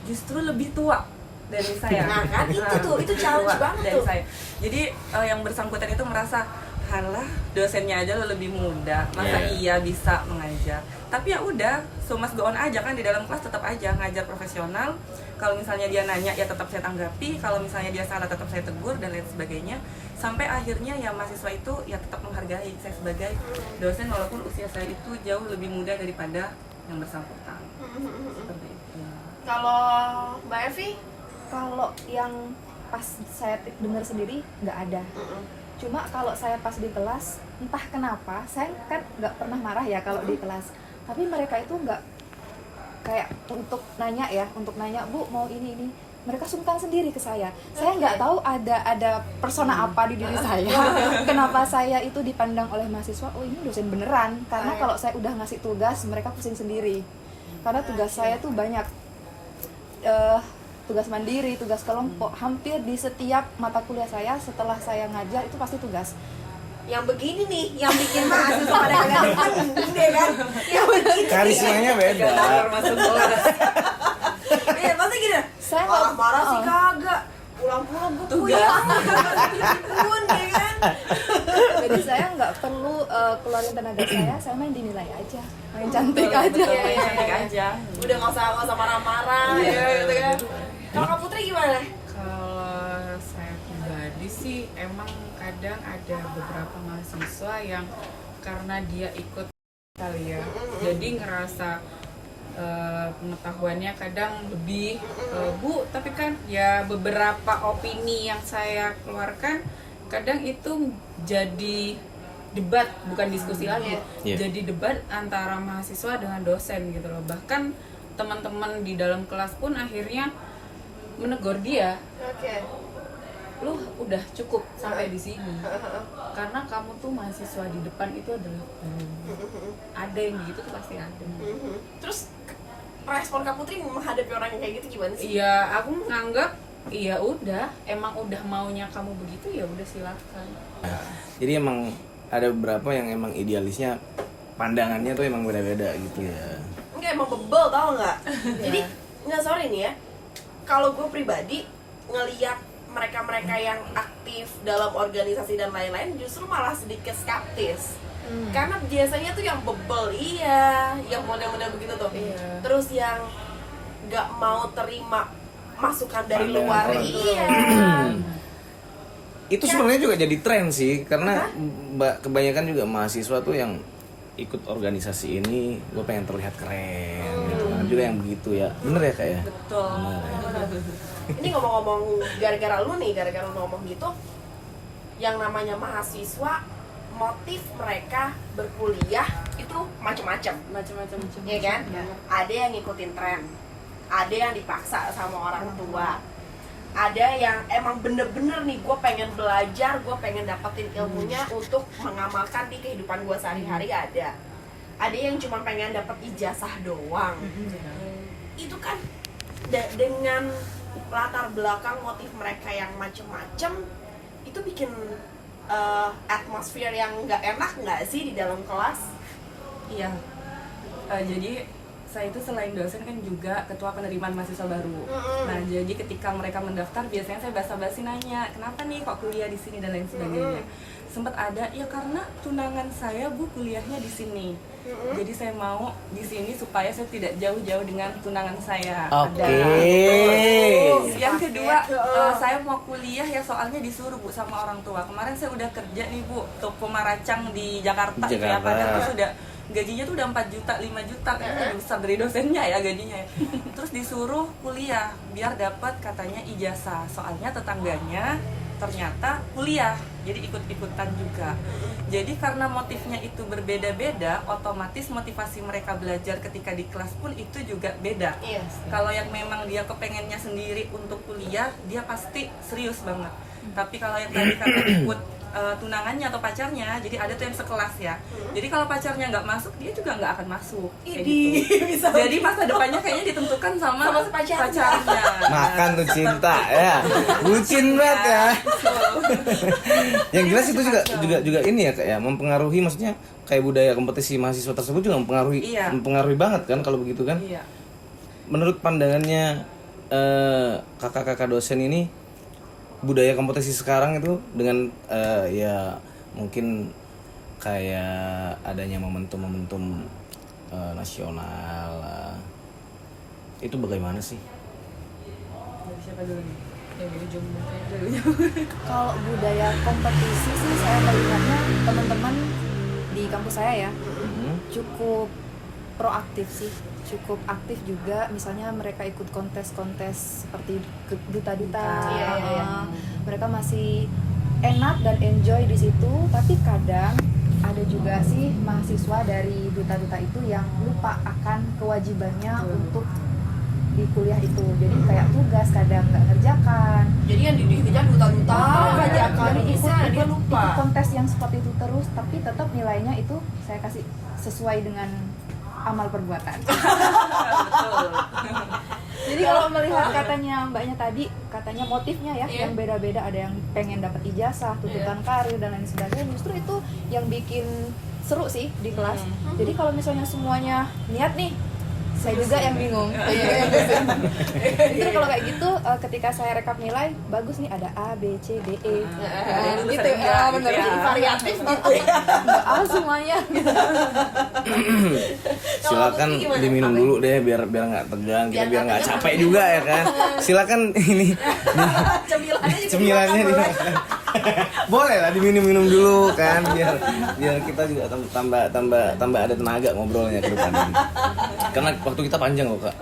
justru lebih tua dari saya. Nah, kan itu challenge tua banget dari tuh. saya. Jadi yang bersangkutan itu merasa, halah dosennya aja lo lebih muda, masa iya bisa mengajar. Tapi ya udah, so must go on aja kan, di dalam kelas tetap aja ngajar profesional. Kalau misalnya dia nanya ya tetap saya tanggapi, kalau misalnya dia salah tetap saya tegur dan lain sebagainya. Sampai akhirnya ya mahasiswa itu ya tetap menghargai saya sebagai dosen walaupun usia saya itu jauh lebih muda daripada yang bersangkutan. Seperti itu. Kalau Mbak Evi? Kalau yang pas saya dengar sendiri nggak ada. Cuma kalau saya pas di kelas, entah kenapa saya kan nggak pernah marah ya kalau di kelas. Tapi mereka itu nggak kayak untuk nanya ya, Bu mau ini. Mereka sungkan sendiri ke saya. Saya nggak tahu ada persona apa di diri saya. Kenapa saya itu dipandang oleh mahasiswa, oh ini dosen beneran. Karena kalau saya udah ngasih tugas, mereka pusing sendiri. Karena tugas saya tuh banyak. Tugas mandiri, tugas kelompok, hampir di setiap mata kuliah saya setelah saya ngajar itu pasti tugas. Yang begini nih, yang bikin mahasiswa pada kagak depan deh kan? Yang begini. Karismanya beda. Masuk kelas. Iya, pasti gini. Saya Marah-marah sih kagak. Pulang-pulang gue pun ya kan. Jadi saya nggak perlu keluarin tenaga saya main dinilai aja, main cantik aja. Betul, main cantik aja. Udah nggak usah marah-marah ya gitu kan. Kalau Kak Putri gimana? Kalau saya pribadi sih emang kadang ada beberapa mahasiswa yang karena dia ikut kali ya, jadi ngerasa pengetahuannya kadang lebih Bu, tapi kan ya beberapa opini yang saya keluarkan kadang itu jadi debat, bukan diskusi lagi, jadi debat antara mahasiswa dengan dosen gitu loh. Bahkan teman-teman di dalam kelas pun akhirnya menegur dia, Oke. lu udah cukup sampai di sini, karena kamu tuh mahasiswa di depan itu adalah ada yang gitu tuh pasti ada. Terus respon Kak Putri menghadapi orang yang kayak gitu gimana sih? Iya, aku menganggap iya udah, emang udah maunya kamu begitu ya udah silakan. Jadi emang ada beberapa yang emang idealisnya pandangannya tuh emang beda-beda gitu ya. Enggak, emang bebel tau nggak? Jadi nggak, sorry nih ya, kalau gue pribadi ngeliat mereka-mereka yang aktif dalam organisasi dan lain-lain justru malah sedikit skeptis. Karena biasanya tuh yang bebel, iya, yang model-model begitu tuh. Terus yang nggak mau terima masukan dari Pandangan luar, orang. iya. Itu sebenarnya juga jadi tren sih, karena kebanyakan juga mahasiswa tuh yang ikut organisasi ini, gue pengen terlihat keren gitu. Ada juga yang begitu ya, bener ya Kak ya? Betul. Bener ya? Ini ngomong-ngomong gara-gara lu ngomong gitu, yang namanya mahasiswa, motif mereka berkuliah itu macam-macam, ya kan? Ada yang ngikutin tren, ada yang dipaksa sama orang tua, ada yang emang bener-bener nih gue pengen belajar, gue pengen dapetin ilmunya untuk mengamalkan di kehidupan gue sehari-hari, ada yang cuma pengen dapet ijazah doang. Itu kan dengan latar belakang motif mereka yang macem-macem, itu bikin atmosfer yang nggak enak nggak sih di dalam kelas? Iya. Jadi saya itu selain dosen kan juga ketua penerimaan mahasiswa baru. Nah, jadi ketika mereka mendaftar biasanya saya basa-basi nanya, kenapa nih kok kuliah di sini dan lain sebagainya. Sempat ada, ya karena tunangan saya Bu kuliahnya di sini. Jadi saya mau di sini supaya saya tidak jauh-jauh dengan tunangan saya. Oke. Ada. Yang kedua, saya mau kuliah ya soalnya disuruh Bu sama orang tua. Kemarin saya udah kerja nih Bu, toko maracang di Jakarta. Ya, padahal itu sudah gajinya tuh udah 4 juta, 5 juta, kayaknya lebih besar dari dosennya ya gajinya. Terus disuruh kuliah biar dapat katanya ijazah. Soalnya tetangganya ternyata kuliah, jadi ikut-ikutan juga. Jadi karena motifnya itu berbeda-beda, otomatis motivasi mereka belajar ketika di kelas pun itu juga beda. Yes. Kalau yang memang dia kepengennya sendiri untuk kuliah, dia pasti serius banget. Tapi kalau yang tadi karena ikut tunangannya atau pacarnya, jadi ada tuh yang sekelas ya. Jadi kalau pacarnya nggak masuk, dia juga nggak akan masuk. Kayak gitu. Bisa Jadi masa depannya kayaknya ditentukan sama si pacarnya. Makan tuh cinta ya. Bucin banget ya. Yang jelas itu juga ini ya Kak ya, mempengaruhi, maksudnya kayak budaya kompetisi mahasiswa tersebut juga mempengaruhi banget kan kalau begitu kan. Iya. Menurut pandangannya kakak-kakak dosen ini, budaya kompetisi sekarang itu dengan ya mungkin kayak adanya momentum-momentum nasional itu bagaimana sih? Dari siapa dulu nih? Dari ujung mungkin. Kalau budaya kompetisi sih saya melihatnya teman-teman di kampus saya ya cukup proaktif sih, cukup aktif juga. Misalnya mereka ikut kontes-kontes seperti duta-duta. Mereka masih enak dan enjoy di situ. Tapi kadang ada juga sih mahasiswa dari duta-duta itu yang lupa akan kewajibannya untuk di kuliah itu. Jadi kayak tugas kadang nggak ngerjakan. Jadi yang dikejar duta-duta aja kan, Jadi dia lupa. ikut kontes yang seperti itu terus, tapi tetap nilainya itu saya kasih sesuai dengan amal perbuatan. Betul. Jadi kalau melihat katanya mbaknya tadi, katanya motifnya ya yang beda-beda, ada yang pengen dapat ijazah, tuntutan karir dan lain sebagainya. Justru itu yang bikin seru sih di kelas. Jadi kalau misalnya semuanya niat nih, saya juga yang bingung. Justru kalau kayak gitu, ketika saya rekap nilai, bagus nih ada A, B, C, D, E. Gitu ya, bener, jadi variatif gitu ya. Nggak A semuanya. Silakan diminum dulu deh biar nggak tegang, kita biar nggak capek juga ya kan. Silakan ini cemilannya dimakan. Boleh lah diminum dulu kan, biar kita juga tambah ada tenaga ngobrolnya ke depan ini. Karena waktu kita panjang loh Kak.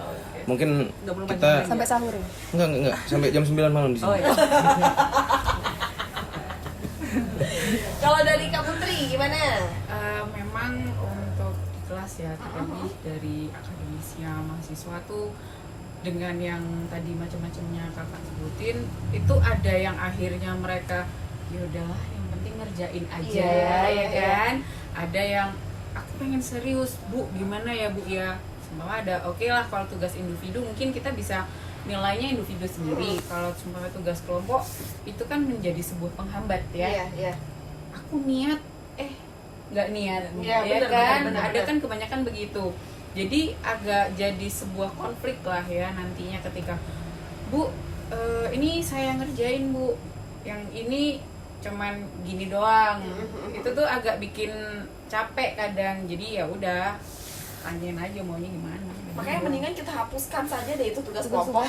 Mungkin kita Sampai sahur ya? enggak sampai jam 9 malam di sini. Oh iya. Kalau dari Kak Putri gimana? Memang untuk kelas ya, terlebih dari akademisnya mahasiswa tuh dengan yang tadi macam-macamnya kakak sebutin, itu ada yang akhirnya mereka ya udahlah yang penting ngerjain aja ya kan. Ada yang aku pengen serius Bu, gimana ya Bu ya, sembahwa ada oke lah kalau tugas individu mungkin kita bisa nilainya individu sendiri. Kalau sembahwa tugas kelompok itu kan menjadi sebuah penghambat ya. Aku niat nggak niat ya kan. bener. Ada kan kebanyakan begitu, jadi agak jadi sebuah konflik lah ya nantinya ketika Bu ini saya ngerjain Bu, yang ini cuman gini doang. Itu tuh agak bikin capek kadang, jadi ya udah tanyain aja maunya gimana. Makanya mendingan kita hapuskan saja deh itu tugas kelompok.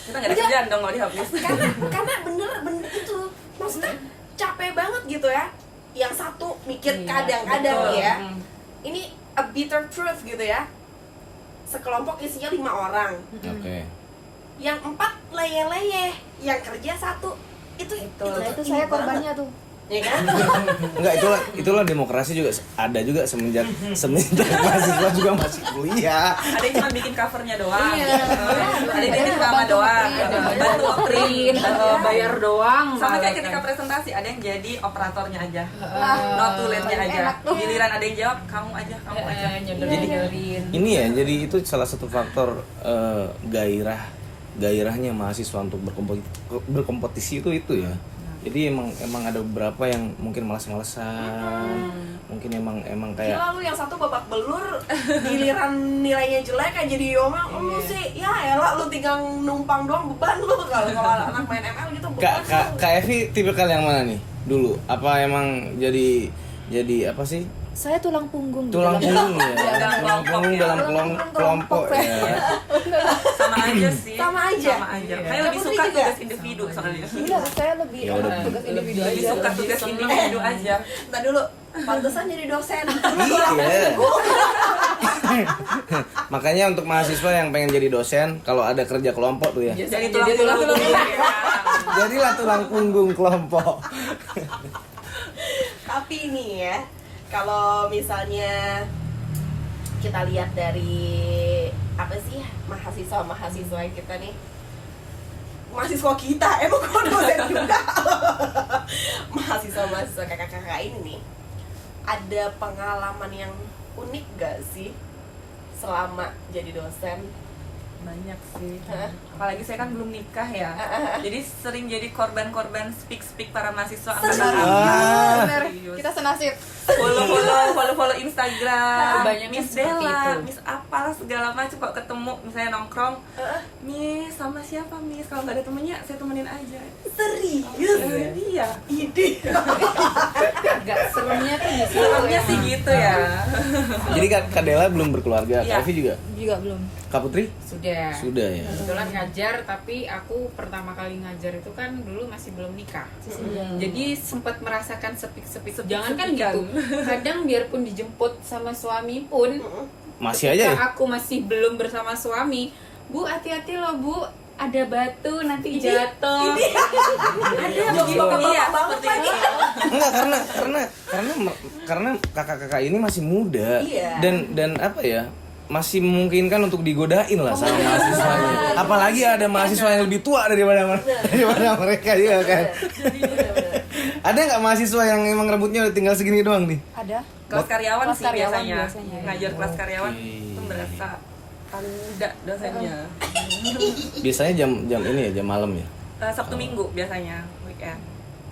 Kita nggak ada kerjaan dong kalau dihapus. Karena bener itu maksudnya capek banget gitu ya. Yang satu mikir kadang-kadang ya. Ini a bitter truth gitu ya. Sekelompok isinya 5 orang. Oke. Yang 4 leyeh-leyeh, yang kerja 1. Itu Nah itu saya korbannya tuh. ya kan? Enggak, itulah demokrasi juga ada juga semenjak mahasiswa juga masih kuliah. Ada yang cuma bikin covernya doang. Iya. Ada yang bikin drama doang. Bantu print, bayar doang. sama kayak ketika presentasi ada yang jadi operatornya aja, notulennya aja. Giliran ada yang jawab, kamu aja. Nyodorin. Ini ya, jadi itu salah satu faktor gairahnya mahasiswa untuk berkompetisi itu ya. Jadi emang ada beberapa yang mungkin malas-malasan, mungkin emang kayak Gila lu yang satu babak belur, giliran nilainya jelek aja jadi omong lu sih, ya elah lu tinggal numpang doang beban lu kalau anak main ML gitu beban lu. Kak Evi tipikal yang mana nih dulu? Apa emang jadi apa sih? Saya tulang punggung. Tulang punggung ya. Dalam Tulang punggung kelompok ya. dalam kelompok ya. Sama aja sih. Sama aja. Kayak lebih suka tugas individu soalnya. Iya, saya lebih Ya udah. tugas individu Lebih aja. suka tugas individu aja. Entar dulu, pantesan jadi dosen. Iya. Makanya untuk mahasiswa yang pengen jadi dosen, kalau ada kerja kelompok tuh ya. Jadi tulang punggung. Jadilah tulang punggung kelompok. Tapi ini ya, kalau misalnya kita lihat dari apa sih mahasiswa kita nih, mahasiswa kita, emang kok dosen juga. Mahasiswa kakak-kakak ini nih, ada pengalaman yang unik gak sih selama jadi dosen? Banyak sih. Hah? Apalagi saya kan belum nikah ya. Jadi sering jadi korban-korban speak para mahasiswa Serius? Ah. Bener, Serius. kita senasib. follow Instagram, Kebanyakan Miss seperti Della, itu. Miss apalah segala macam. Kok ketemu misalnya nongkrong, Miss sama siapa Miss? Kalau nggak ada temennya, saya temenin aja. Serius? Iya. Ide. Agak seremnya tuh di situ Seremnya ya. sih gitu ya. Jadi Kak Dela belum berkeluarga, Iya. Kak Evi juga. Juga belum. Kak Putri? Sudah. Sudah ya. Kebetulan ngajar, tapi aku pertama kali ngajar itu kan dulu masih belum nikah. Jadi sempat merasakan sepik-sepik. Jangan kan gitu. Kadang biarpun dijemput sama suami pun, Masih aja ya? ketika aku masih belum bersama suami, Bu hati-hati loh Bu, ada batu nanti jatuh. Ada bapak-bapak banget lagi. Enggak, karena kakak-kakak ini masih muda. Iya. Dan apa ya? Masih memungkinkan untuk digodain lah sama mahasiswanya. Apalagi ada mahasiswa yang lebih tua daripada mereka juga kan. Ada nggak mahasiswa yang emang rambutnya udah tinggal segini doang nih? Ada. Kelas karyawan Kelas sih karyawan biasanya. biasanya. Ngajar kelas karyawan Oke. itu berasa paling muda dosennya. Biasanya jam ini ya, jam malam ya. Sabtu Minggu biasanya weekend.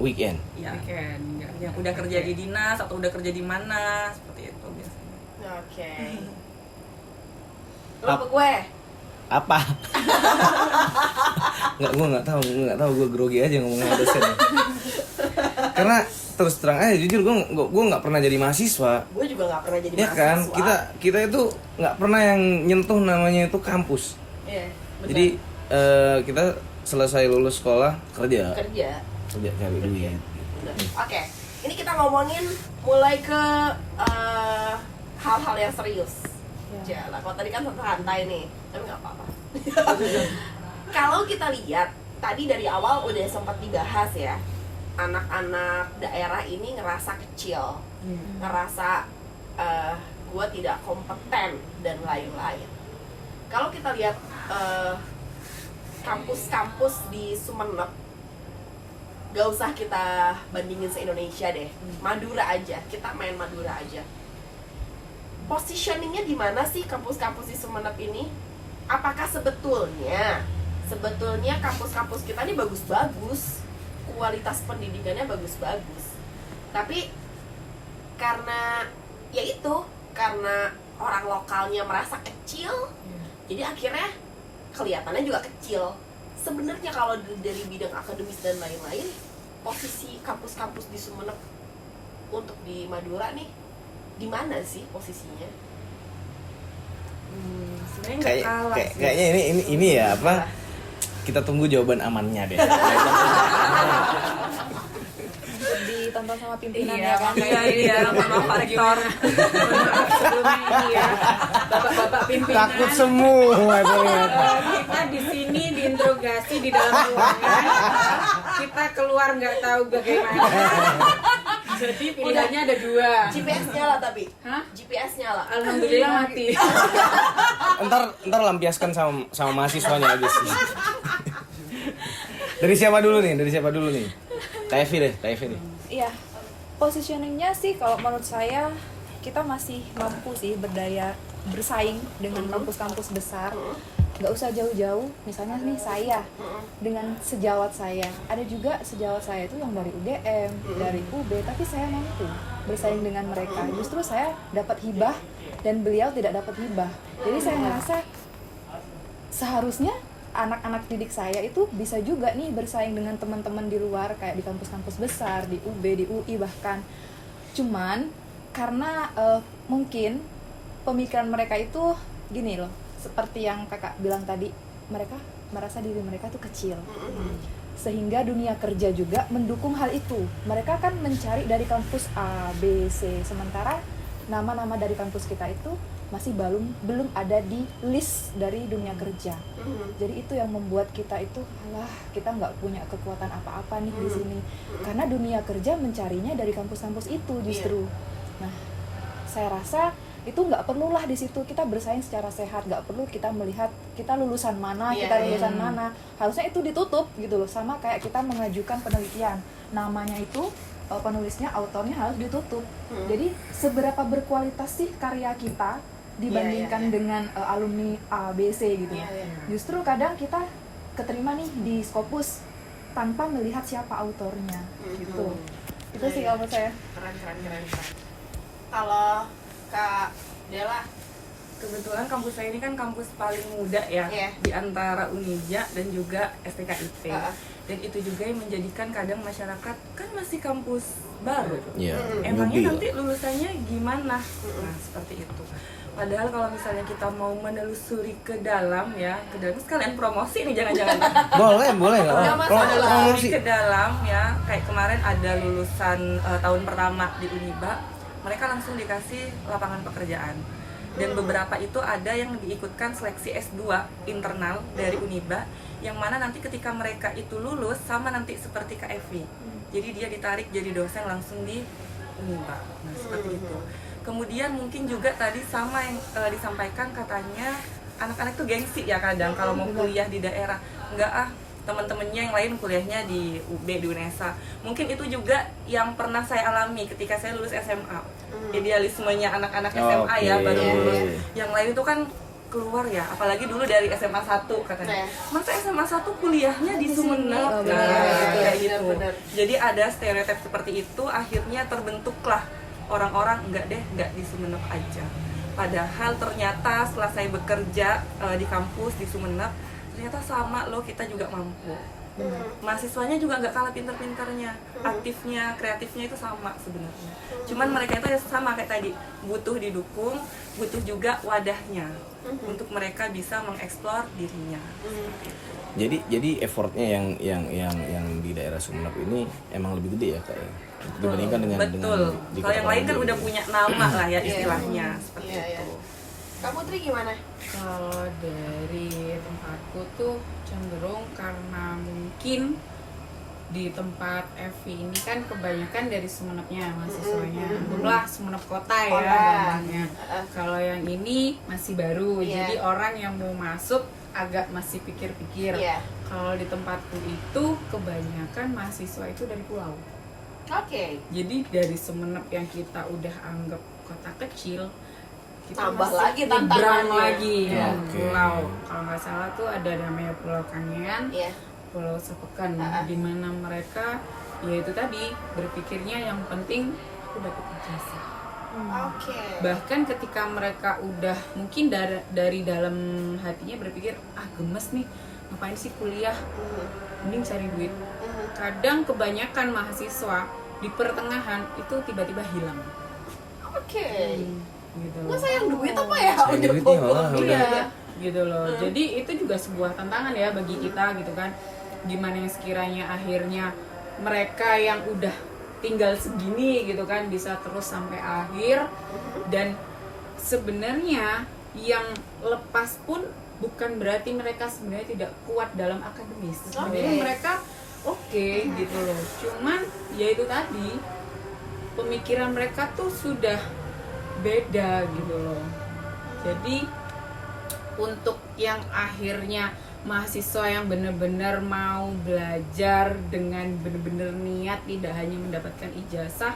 Weekend. Ya. Kan, enggak. Yang udah kerja di dinas atau udah kerja di mana seperti itu biasanya. Oke. Lo ke gue? Apa? Gue nggak tahu gue grogi aja ngomong sama dosen. Karena terus terang aja jujur gue nggak pernah jadi mahasiswa. Gue juga nggak pernah jadi Ya mahasiswa. kan, kita itu nggak pernah yang nyentuh namanya itu kampus. Iya, benar. Jadi kita selesai lulus sekolah kerja cari duit. Benar. Oke, ini kita ngomongin mulai ke hal-hal yang serius. Ya. Jalan. Kalau tadi kan santai nih, tapi nggak apa-apa. Kalau kita lihat tadi dari awal udah sempat dibahas ya, anak-anak daerah ini ngerasa kecil, ngerasa gue tidak kompeten dan lain-lain. Kalau kita lihat kampus-kampus di Sumeneb, gak usah kita bandingin se-Indonesia deh, Madura aja, kita main Madura aja. Positioningnya di mana sih kampus-kampus di Sumeneb ini? Apakah sebetulnya kampus-kampus kita ini bagus-bagus, kualitas pendidikannya bagus-bagus, tapi karena karena orang lokalnya merasa kecil, jadi akhirnya kelihatannya juga kecil. Sebenarnya kalau dari bidang akademis dan lain-lain, posisi kampus-kampus di Sumeneb untuk di Madura nih di mana sih posisinya? Sebenarnya nggak kalah sih. Kayaknya ini ya apa? Kita tunggu jawaban amannya deh. Ditonton sama pimpinan Iya, ya kan. Iya, maaf Pak Rektor. Sebelumnya ini ya, bapak-bapak pimpinan. Takut semua ternyata. Kita di sini diinterogasi di dalam ruangan, kita keluar nggak tahu bagaimana. Jadi pilihannya ada dua. GPS nyala tapi? Hah? GPS nyala. Alhamdulillah mati. Ntar lampiaskan sama mahasiswanya aja sih. Dari siapa dulu nih? Kak Evi deh. Iya. Positioningnya sih kalau menurut saya kita masih mampu sih berdaya bersaing dengan kampus-kampus besar. Nggak usah jauh-jauh, misalnya nih saya dengan sejawat saya, ada juga sejawat saya itu yang dari UGM, dari UB, tapi saya mampu bersaing dengan mereka. Justru saya dapat hibah dan beliau tidak dapat hibah. Jadi saya ngerasa seharusnya anak-anak didik saya itu bisa juga nih bersaing dengan teman-teman di luar kayak di kampus-kampus besar, di UB, di UI bahkan. Cuman karena mungkin pemikiran mereka itu gini loh, seperti yang kakak bilang tadi, mereka merasa diri mereka tuh kecil, sehingga dunia kerja juga mendukung hal itu. Mereka kan mencari dari kampus A, B, C, sementara nama-nama dari kampus kita itu masih belum ada di list dari dunia kerja. Jadi itu yang membuat kita itu, alah kita nggak punya kekuatan apa-apa nih di sini, karena dunia kerja mencarinya dari kampus-kampus itu justru. Nah, saya rasa itu nggak perlulah di situ kita bersaing secara sehat, nggak perlu kita melihat kita lulusan mana, Iya, kita iya. lulusan mana, harusnya itu ditutup gitu loh. Sama kayak kita mengajukan penelitian, namanya itu penulisnya, autornya harus ditutup. Jadi seberapa berkualitas sih karya kita dibandingkan Iya, iya, iya. dengan alumni A, B, C gitu. Iya, iya. Justru kadang kita keterima nih di Scopus tanpa melihat siapa autornya gitu. Itu sih kalau menurut saya. Keren. Kalau Kak Dela, Kebetulan kampus saya ini kan kampus paling muda ya, Iya. di antara Unija dan juga STKIP. Dan itu juga yang menjadikan kadang masyarakat kan masih kampus baru. Iya. Emangnya newbie lah. nanti lulusannya gimana? Nah, seperti itu. Padahal kalau misalnya kita mau menelusuri ke dalam ya, ke dalam sekalian promosi nih jangan-jangan. boleh Nggak masalah. promosi. Ke dalam ya, kayak kemarin ada lulusan tahun pertama di Uniba, mereka langsung dikasih lapangan pekerjaan. Dan beberapa itu ada yang diikutkan seleksi S2 internal dari Uniba, yang mana nanti ketika mereka itu lulus sama nanti seperti Kak Evi. Jadi dia ditarik jadi dosen langsung di Uniba. Nah, seperti itu. Kemudian mungkin juga tadi sama yang disampaikan, katanya anak-anak tuh gengsi ya kadang kalau mau kuliah di daerah. Enggak ah, teman-temannya yang lain kuliahnya di UB, di UNESA. Mungkin itu juga yang pernah saya alami ketika saya lulus SMA. Idealismenya anak-anak SMA ya, baru Oke. lulus. Yang lain itu kan keluar ya, apalagi dulu dari SMA 1 katanya. Masa SMA 1 kuliahnya di Sumenep? Oh, benar. Kayak gitu. Benar. Jadi ada stereotip seperti itu, akhirnya terbentuklah orang-orang enggak di Sumenep aja. Padahal ternyata setelah saya bekerja di kampus di Sumenep, ternyata sama loh, kita juga mampu. Mahasiswanya juga nggak kalah pinter-pinternya, aktifnya, kreatifnya itu sama sebenarnya. Cuman mereka itu ya sama kayak tadi, butuh didukung, butuh juga wadahnya untuk mereka bisa mengeksplor dirinya. Jadi effortnya yang di daerah Sumenep ini emang lebih gede ya Kak ya? Dibandingkan dengan Betul. di Kalau yang kota lain kan Bandung. udah punya nama lah ya istilahnya, seperti Iya, iya. itu. Kak Putri gimana? Kalau dari tempatku tuh cenderung karena mungkin di tempat Evi ini kan kebanyakan dari Sumenepnya mahasiswanya, anggaplah Sumenep kota ya Kota. gampangnya. Kalau yang ini masih baru, Iya. jadi orang yang mau masuk agak masih pikir-pikir. Iya. Kalau di tempatku itu kebanyakan mahasiswa itu dari pulau. Oke. Jadi dari Sumenep yang kita udah anggap kota kecil, kita Tambah masih lagi nyebrang tantangannya. lagi ya, Oke. pulau. Kalau nggak salah tuh ada namanya Pulau Kangean, Iya. Pulau Sepekan, di mana mereka ya itu tadi berpikirnya yang penting aku dapat ijazah. Oke. Bahkan ketika mereka udah mungkin dari dalam hatinya berpikir gemes nih, ngapain sih kuliah, mending cari duit. Kadang kebanyakan mahasiswa di pertengahan itu tiba-tiba hilang Oke. gitu Nggak loh. sayang duit apa ya? Sayang Udah duit nih, bohong. malah udah. Iya, gitu loh. Jadi itu juga sebuah tantangan ya bagi kita gitu kan. Gimana yang sekiranya akhirnya mereka yang udah tinggal segini gitu kan bisa terus sampai akhir, dan sebenarnya yang lepas pun bukan berarti mereka sebenarnya tidak kuat dalam akademis. Sebenarnya Oke. mereka oke gitu loh. Cuman ya itu tadi pemikiran mereka tuh sudah beda gitu loh. Jadi untuk yang akhirnya mahasiswa yang benar-benar mau belajar dengan benar-benar niat, tidak hanya mendapatkan ijazah,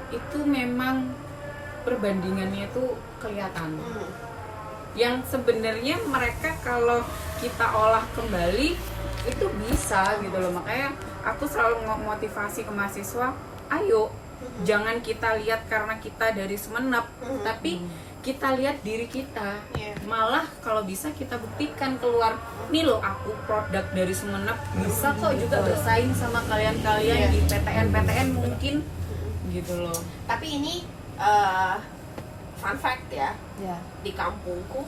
itu memang perbandingannya itu kelihatan. Yang sebenarnya mereka kalau kita olah kembali itu bisa gitu loh. Makanya aku selalu motivasi ke mahasiswa, ayo jangan kita lihat karena kita dari Sumenep, tapi kita lihat diri kita. Iya. Malah kalau bisa kita buktikan keluar, nih loh aku produk dari Sumenep, bisa kok juga bersaing sama kalian-kalian Iya. di PTN mungkin gitu loh. Tapi ini fun fact ya, Ya. di kampungku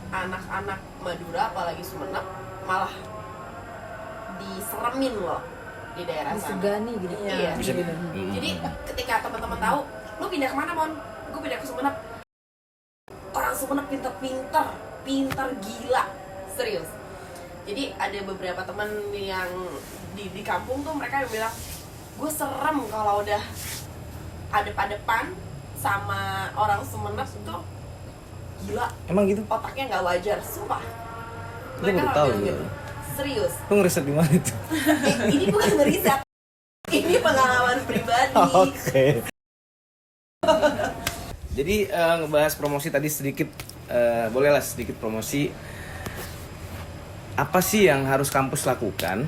anak-anak Madura apalagi Sumenep malah diseremin loh di daerah sana. Disegani gitu. Iya. Bisa. Jadi ketika teman-teman tahu, lu pindah kemana Mon? Gue pindah ke Sumenep. Orang Sumenep pinter gila, serius. Jadi ada beberapa teman yang di kampung tuh mereka yang bilang, gue serem kalau udah adep-adepan sama orang Sumenep tuh gila, Emang gitu? otaknya nggak wajar, sumpah. Gue baru tahu bilang gitu. Serius. Lu ngeriset di mana itu? Ini bukan ngeriset, ini pengalaman pribadi. Oke. Jadi ngebahas promosi tadi sedikit, bolehlah sedikit promosi. Apa sih yang harus kampus lakukan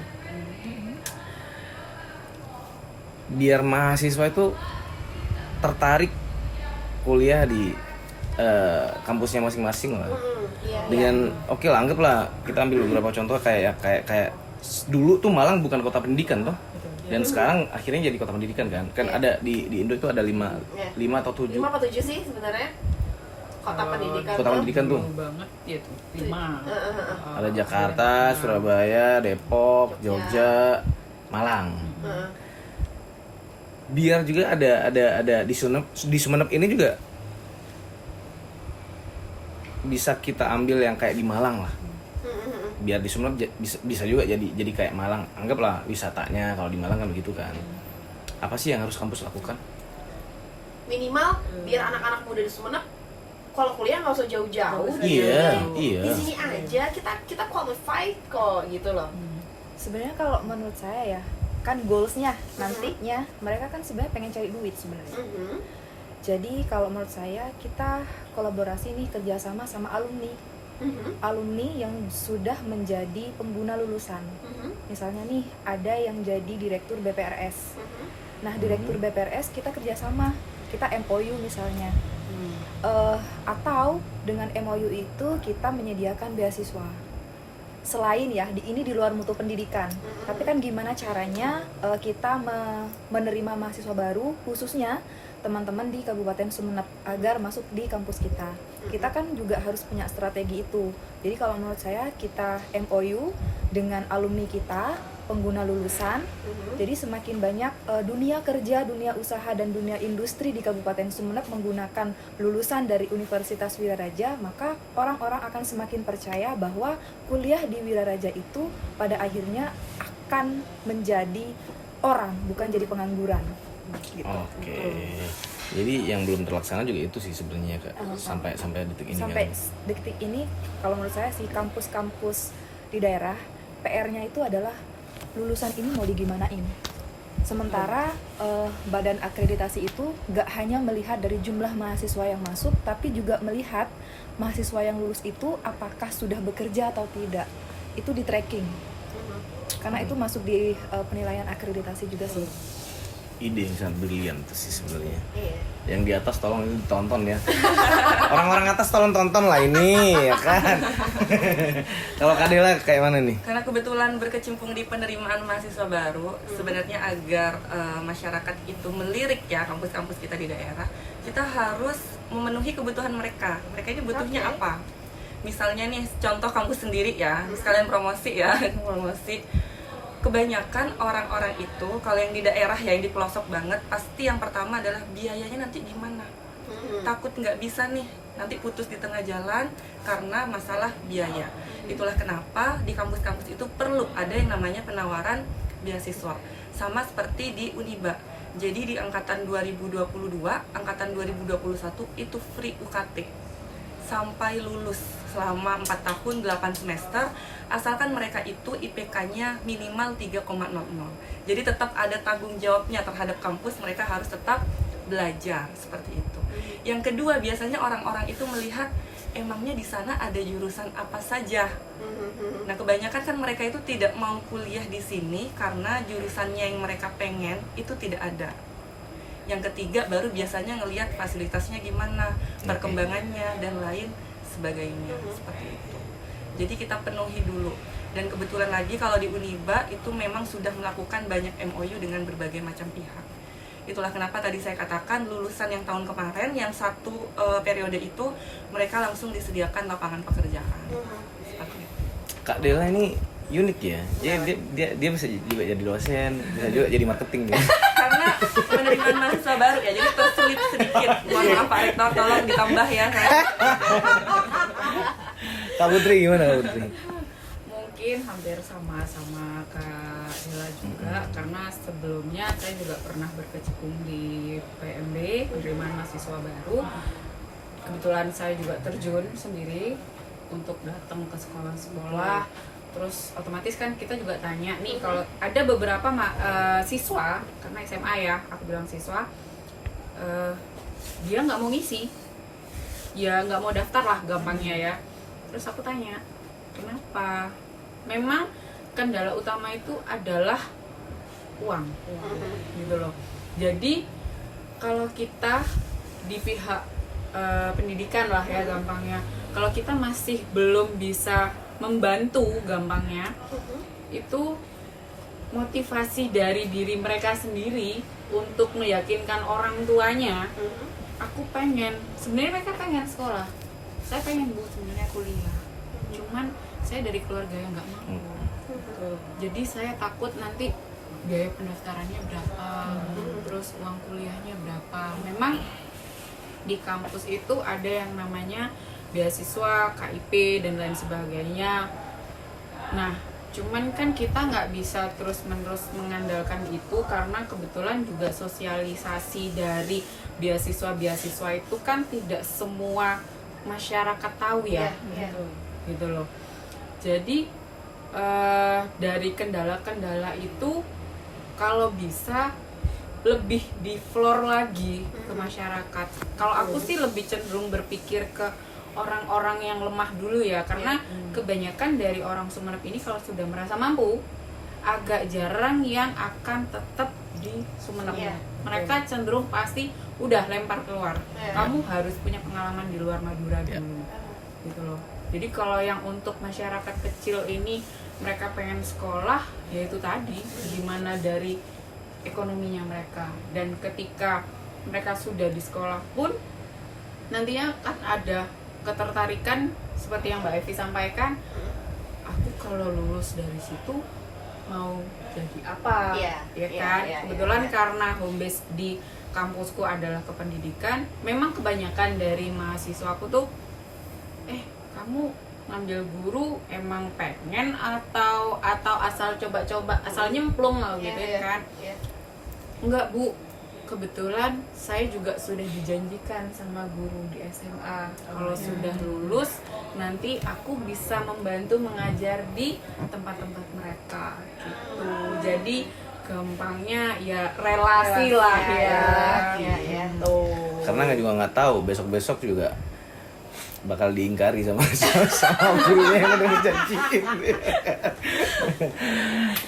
biar mahasiswa itu tertarik kuliah di kampusnya masing-masing lah. Iya, Dengan oke lah, anggaplah kita ambil beberapa contoh kayak dulu tuh Malang bukan kota pendidikan toh. Dan sekarang akhirnya jadi kota pendidikan kan. Kan ada di Indo itu ada 5 atau 7. 5 atau 7 sih sebenarnya kota pendidikan. Kota pendidikan tuh. Jauh banget ya tuh 5. Ada Jakarta, Surabaya, Depok, Jogja, Malang. Biar juga ada di Sumenep ini juga bisa kita ambil yang kayak di Malang lah. Biar di Sumenep bisa juga jadi kayak Malang. Anggaplah wisatanya kalau di Malang kan begitu kan. Apa sih yang harus kampus lakukan? Minimal biar anak-anak muda di Sumenep kalau kuliah nggak usah jauh-jauh. Iya. Di sini aja kita qualified kok gitu loh. Sebenarnya kalau menurut saya ya, kan goalsnya nantinya mereka kan sebenarnya pengen cari duit sebenarnya. Jadi kalau menurut saya kita kolaborasi nih, kerjasama sama alumni yang sudah menjadi pengguna lulusan. Misalnya nih ada yang jadi direktur BPRS. Nah direktur BPRS kita kerjasama, kita MOU misalnya. Atau dengan MOU itu kita menyediakan beasiswa. Selain ya ini di luar mutu pendidikan, tapi kan gimana caranya kita menerima mahasiswa baru, khususnya teman-teman di Kabupaten Sumenep agar masuk di kampus kita. Kita kan juga harus punya strategi itu. Jadi kalau menurut saya kita MOU dengan alumni kita, pengguna lulusan. Jadi semakin banyak dunia kerja, dunia usaha dan dunia industri di Kabupaten Sumenep menggunakan lulusan dari Universitas Wiraraja, maka orang-orang akan semakin percaya bahwa kuliah di Wiraraja itu pada akhirnya akan menjadi orang, bukan jadi pengangguran. Gitu. Oke. Jadi yang belum terlaksana juga itu sih sebenarnya Kak. Sampai detik ini Sampai kan. detik ini kalau menurut saya sih kampus-kampus di daerah PR-nya itu adalah lulusan ini mau digimanain. Sementara badan akreditasi itu gak hanya melihat dari jumlah mahasiswa yang masuk, tapi juga melihat mahasiswa yang lulus itu apakah sudah bekerja atau tidak. Itu di tracking. Karena itu masuk di penilaian akreditasi juga sih. Ide yang sangat brilian tuh sih sebenarnya. Iya. Yang di atas tolong ini ditonton ya. Orang-orang atas tolong tonton lah ini ya kan. Kalau Kadela kayak mana nih? Karena kebetulan berkecimpung di penerimaan mahasiswa baru, sebenarnya agar masyarakat itu melirik ya kampus-kampus kita di daerah, kita harus memenuhi kebutuhan mereka. Mereka ini butuhnya apa? Misalnya nih contoh kampus sendiri ya, sekalian promosi ya, promosi. Kebanyakan orang-orang itu kalau yang di daerah ya, yang di pelosok banget, pasti yang pertama adalah biayanya nanti gimana. Takut nggak bisa nih, nanti putus di tengah jalan karena masalah biaya. Itulah kenapa di kampus-kampus itu perlu ada yang namanya penawaran beasiswa. Sama seperti di Uniba. Jadi di angkatan 2022, angkatan 2021 itu free UKT sampai lulus selama 4 tahun 8 semester, asalkan mereka itu IPK-nya minimal 3,00. Jadi tetap ada tanggung jawabnya terhadap kampus, mereka harus tetap belajar seperti itu. Yang kedua, biasanya orang-orang itu melihat emangnya di sana ada jurusan apa saja. Nah, kebanyakan kan mereka itu tidak mau kuliah di sini karena jurusannya yang mereka pengen itu tidak ada. Yang ketiga baru biasanya ngelihat fasilitasnya gimana, perkembangannya dan lain sebagainya, seperti itu. Jadi kita penuhi dulu. Dan kebetulan lagi kalau di Uniba itu memang sudah melakukan banyak MOU dengan berbagai macam pihak. Itulah kenapa tadi saya katakan lulusan yang tahun kemarin, yang satu periode itu mereka langsung disediakan lapangan pekerjaan. Seperti itu. Kak Dela ini unik ya. Dia bisa juga jadi dosen, bisa juga jadi marketing ya. Karena penerimaan mahasiswa baru ya, jadi tersulit sedikit. Mohon maaf Pak Rektor, tolong ditambah ya. Kak Putri gimana Kak Putri? Mungkin hampir sama Kak Dela juga karena sebelumnya saya juga pernah berkecimpung di PMB, penerimaan mahasiswa baru. Kebetulan saya juga terjun sendiri untuk datang ke sekolah-sekolah. Terus otomatis kan kita juga tanya nih, kalau ada beberapa siswa, karena SMA ya, aku bilang siswa, dia nggak mau ngisi, ya nggak mau daftar lah gampangnya ya. Terus aku tanya, kenapa? Memang kendala utama itu adalah uang, gitu loh. Jadi kalau kita di pihak pendidikan lah ya gampangnya, kalau kita masih belum bisa membantu gampangnya, itu motivasi dari diri mereka sendiri untuk meyakinkan orang tuanya. Aku pengen, sebenarnya mereka pengen sekolah, saya pengen Bu sebenarnya kuliah, cuman saya dari keluarga yang nggak mampu. Jadi saya takut nanti biaya pendaftarannya berapa, terus uang kuliahnya berapa. Memang di kampus itu ada yang namanya beasiswa, KIP dan lain sebagainya. Nah, cuman kan kita nggak bisa terus-menerus mengandalkan itu karena kebetulan juga sosialisasi dari beasiswa itu kan tidak semua masyarakat tahu ya, gitu loh. Jadi dari kendala-kendala itu kalau bisa lebih di floor lagi ke masyarakat. Kalau aku sih lebih cenderung berpikir ke orang-orang yang lemah dulu ya, karena kebanyakan dari orang Sumenep ini kalau sudah merasa mampu agak jarang yang akan tetap di Sumenep. Mereka cenderung pasti udah lempar keluar. Kamu harus punya pengalaman di luar Madura dulu, gitu loh. Jadi kalau yang untuk masyarakat kecil ini mereka pengen sekolah, ya itu tadi gimana dari ekonominya mereka. Dan ketika mereka sudah di sekolah pun nantinya kan ada ketertarikan seperti yang Mbak Evi sampaikan, aku kalau lulus dari situ mau jadi apa, kan? Kebetulan karena home base di kampusku adalah kependidikan, memang kebanyakan dari mahasiswaku tuh, kamu ngambil guru emang pengen atau asal coba-coba, asal nyemplung lah gitu kan? Enggak Bu, kebetulan saya juga sudah dijanjikan sama guru di SMA kalau sudah lulus nanti aku bisa membantu mengajar di tempat-tempat mereka gitu. Jadi gampangnya ya relasi lah ya. Gitu. Karena nggak tahu besok juga bakal diingkari sama gurunya yang udah dijanjiin.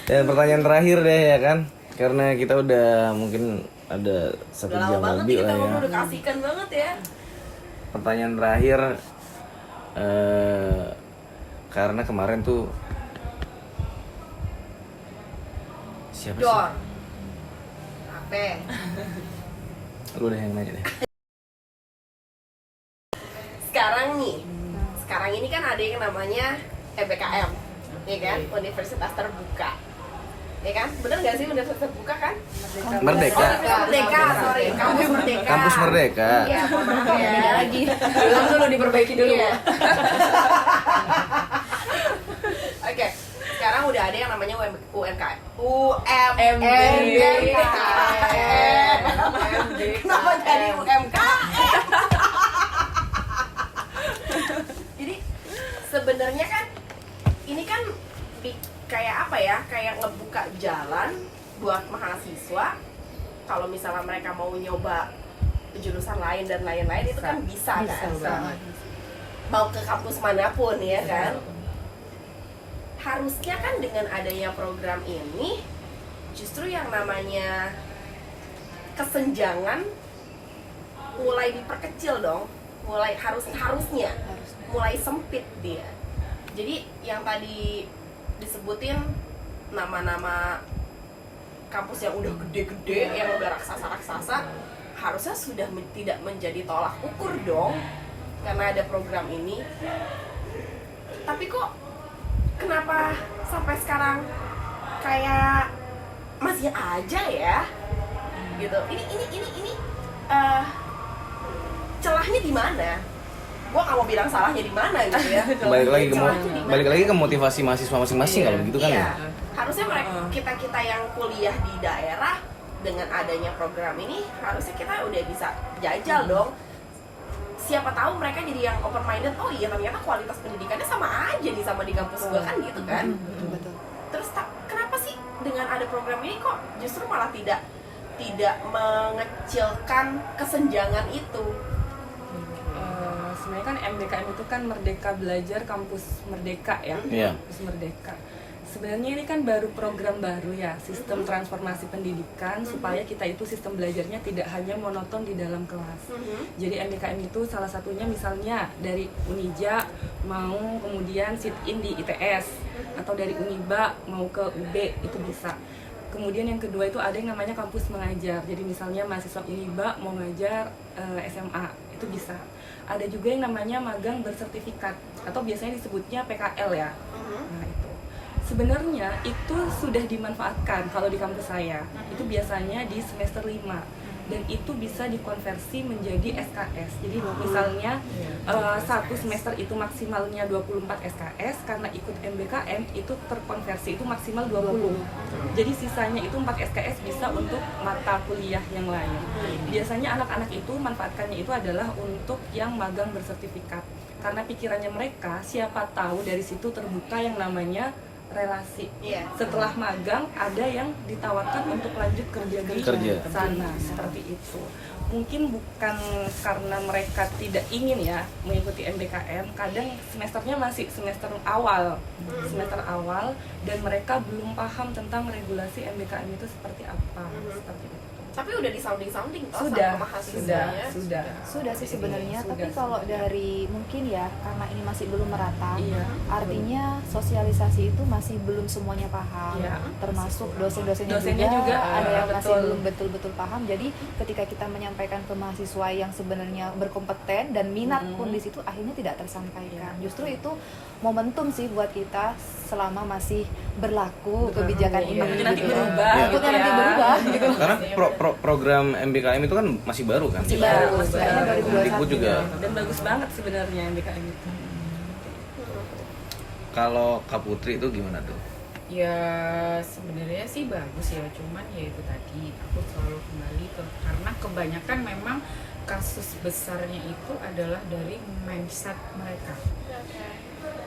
Dan pertanyaan terakhir deh ya kan, karena kita udah mungkin ada 1 jam lebih lah ya. Udah kasihkan banget ya. Pertanyaan terakhir, karena kemarin tuh siapa sih? Dor. Apa? Lu udah yang nanya deh. Sekarang ini kan ada yang namanya EBKM, ya kan? Universitas Terbuka. Ya kan? Bener nggak sih universitas terbuka kan? Merdeka. Kampus Merdeka. Kampus Merdeka. Iya, maaf ya. Beda lagi. Bilang dulu diperbaiki dulu. Iya. Oke, sekarang udah ada yang namanya UMKM. Kenapa jadi UMKM? Jadi sebenarnya kan ini kan kayak apa ya? Kayak ngebuka jalan buat mahasiswa. Kalau misalnya mereka mau nyoba jurusan lain dan lain-lain itu kan bisa kan? Mau ke kampus manapun ya kan? Harusnya kan dengan adanya program ini justru yang namanya kesenjangan mulai diperkecil dong, harusnya mulai sempit dia. Jadi yang tadi disebutin nama-nama kampus yang udah gede-gede, yang udah raksasa-raksasa, harusnya sudah tidak menjadi tolak ukur dong karena ada program ini. Tapi kok kenapa sampai sekarang kayak masih aja ya gitu? Ini celahnya di mana? Gua nggak mau bilang salahnya di mana gitu ya. Balik lagi ke motivasi mahasiswa masing-masing kalau begitu kan ya. Harusnya mereka kita yang kuliah di daerah dengan adanya program ini harusnya kita udah bisa jajal dong. Siapa tahu mereka jadi yang open minded, oh iya ternyata kualitas pendidikannya sama aja nih sama di kampus gua kan gitu kan. Betul. Terus kenapa sih dengan ada program ini kok justru malah tidak mengecilkan kesenjangan itu? Sebenarnya kan MBKM itu kan Merdeka Belajar Kampus Merdeka ya, Kampus Merdeka. Sebenarnya ini kan baru program baru ya, sistem transformasi pendidikan supaya kita itu sistem belajarnya tidak hanya monoton di dalam kelas. Jadi MBKM itu salah satunya misalnya dari Unija mau kemudian sit in di ITS atau dari Uniba mau ke UB itu bisa. Kemudian yang kedua itu ada yang namanya kampus mengajar. Jadi misalnya mahasiswa Uniba mau ngajar SMA itu bisa. Ada juga yang namanya magang bersertifikat atau biasanya disebutnya PKL ya. Nah itu sebenarnya itu sudah dimanfaatkan kalau di kampus saya. Itu biasanya di semester 5 dan itu bisa dikonversi menjadi SKS. Jadi misalnya satu semester itu maksimalnya 24 SKS, karena ikut MBKM itu terkonversi itu maksimal 20. Jadi sisanya itu 4 SKS bisa untuk mata kuliah yang lain. Biasanya anak-anak itu manfaatkannya itu adalah untuk yang magang bersertifikat. Karena pikirannya mereka siapa tahu dari situ terbuka yang namanya relasi. Setelah magang ada yang ditawarkan untuk lanjut kerja di sana seperti itu. Mungkin bukan karena mereka tidak ingin ya mengikuti MBKM, kadang semesternya masih semester awal dan mereka belum paham tentang regulasi MBKM itu seperti apa. Seperti itu. Tapi udah disounding toh Sudah sama mahasiswanya. Sudah sih sebenarnya, tapi kalau dari mungkin ya karena ini masih belum merata, artinya sosialisasi itu masih belum semuanya paham, termasuk dosennya juga ada yang masih belum betul-betul paham. Jadi ketika kita menyampaikan ke mahasiswa yang sebenarnya berkompeten dan minat pun di situ akhirnya tidak tersampaikan. Justru itu momentum sih buat kita selama masih berlaku kebijakan ini. Nanti berubah. Takutnya nanti berubah gitu. Karena program MBKM itu kan masih baru kan? Masih baru, kayaknya 2021 juga. Dan bagus banget sebenarnya MBKM itu. Kalau Kak Putri itu gimana tuh? Ya sebenarnya sih bagus ya, cuman ya itu tadi aku selalu kembali ke karena kebanyakan memang kasus besarnya itu adalah dari mindset mereka,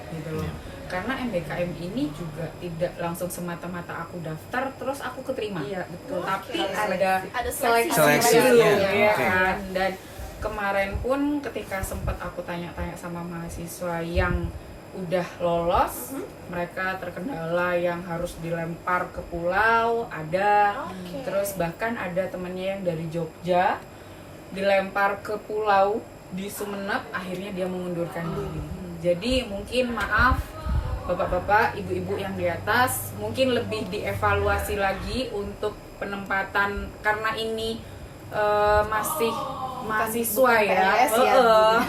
gitu loh. Karena MBKM ini juga tidak langsung semata-mata aku daftar terus aku keterima. Iya, betul. Tapi ada seleksi dulu, ya. ya Oke. kan. Dan kemarin pun ketika sempat aku tanya-tanya sama mahasiswa yang udah lolos, mereka terkendala yang harus dilempar ke pulau, ada. Terus bahkan ada temennya yang dari Jogja dilempar ke pulau di Sumenep, akhirnya dia mengundurkan diri. Jadi mungkin maaf bapak-bapak, ibu-ibu yang di atas, mungkin lebih dievaluasi lagi untuk penempatan karena ini masih mahasiswa bukan ya. PNS ya,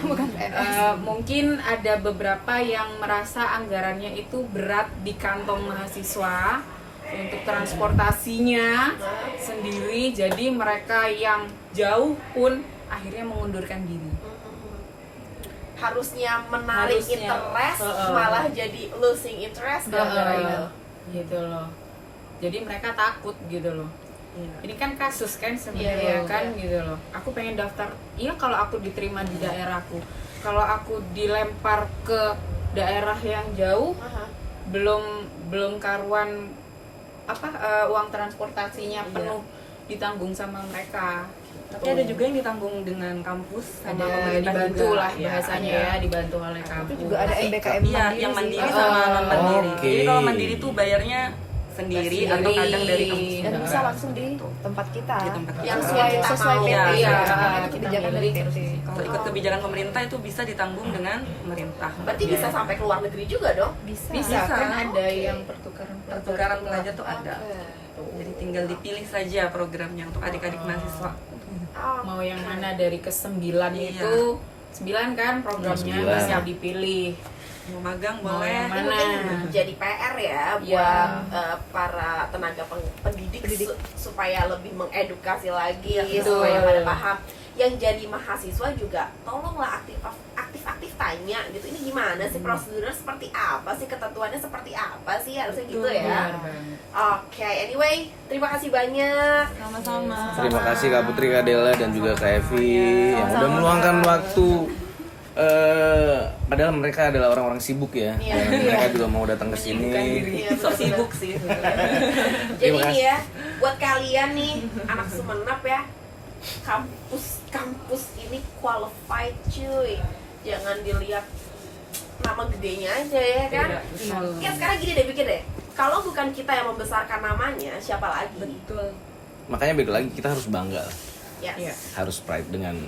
bukan PNS. Mungkin ada beberapa yang merasa anggarannya itu berat di kantong mahasiswa untuk transportasinya sendiri, jadi mereka yang jauh pun akhirnya mengundurkan diri. Harusnya menarik interest malah jadi losing interest gara-gara itu. Gitu loh. Jadi mereka takut gitu loh. Ini kan kasus kan sebenarnya kan gitu loh. Aku pengen daftar. Iya kalau aku diterima di daerahku. Kalau aku dilempar ke daerah yang jauh, belum karuan uang transportasinya penuh ditanggung sama mereka. Tapi ada juga yang ditanggung dengan kampus sama Ada pemerintah dibantu juga. lah bahasanya ya, dibantu oleh Itu kampus. juga ada MBKM Iya, mandiri yang sih. mandiri sama non mandiri. Oke. Jadi kalau mandiri tuh bayarnya sendiri atau kadang dari kampus. Dan bisa langsung di tempat kita. Di tempat kita. Yang sesuai mau. PT. Iya, Ya, kita kebijakan dari milih PT. Kalau ikut kebijakan pemerintah itu bisa ditanggung dengan pemerintah. Berarti bisa sampai ke luar negeri juga dong? Bisa. Bisa Bisa. kan ada yang pertukaran Pertukaran pelajar tuh ada. Jadi tinggal dipilih saja programnya untuk adik-adik mahasiswa. mau yang mana dari ke-9 Iya. itu 9 kan programnya 9. bisa dipilih. Mau magang Mau boleh. yang Ini mana? mungkin jadi PR ya buat Iya. para tenaga pendidik supaya lebih mengedukasi lagi Iya, betul. supaya pada paham. Yang jadi mahasiswa juga tolonglah aktif-aktif tanya gitu, ini gimana sih prosedurnya, seperti apa sih, ketentuannya seperti apa sih, harusnya gitu ya. Benar banget. Oke, anyway, terima kasih banyak. Sama-sama. Terima kasih Kak Putri, Kak Dela, dan juga Kak Evi yang udah meluangkan waktu. Padahal mereka adalah orang-orang sibuk ya, Iya. dan mereka juga mau datang ke sini. Bukan diri, Iya, sok bener. sibuk sih. Jadi Terima nih kasih. ya, buat kalian nih anak Sumenep ya, kampus ini qualified cuy. Jangan dilihat nama gedenya aja ya kan. Iya, betul. Ya sekarang gini deh, pikir deh, kalau bukan kita yang membesarkan namanya, siapa lagi? Betul. Makanya balik lagi kita harus bangga, Yes. Iya. harus pride dengan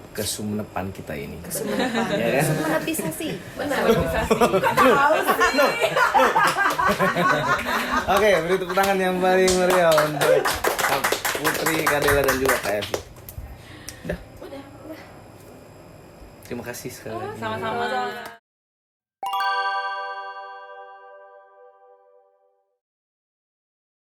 kesumenepan kita ini. Kesumenepan. Ya kan? Monetisasi. Benar. Kok tahu sih? Oke, beri tepuk tangan yang paling meriah untuk Kak Putri, Kak Dela, dan juga Kak Evi. Udah. Terima kasih sekali lagi. Sama-sama.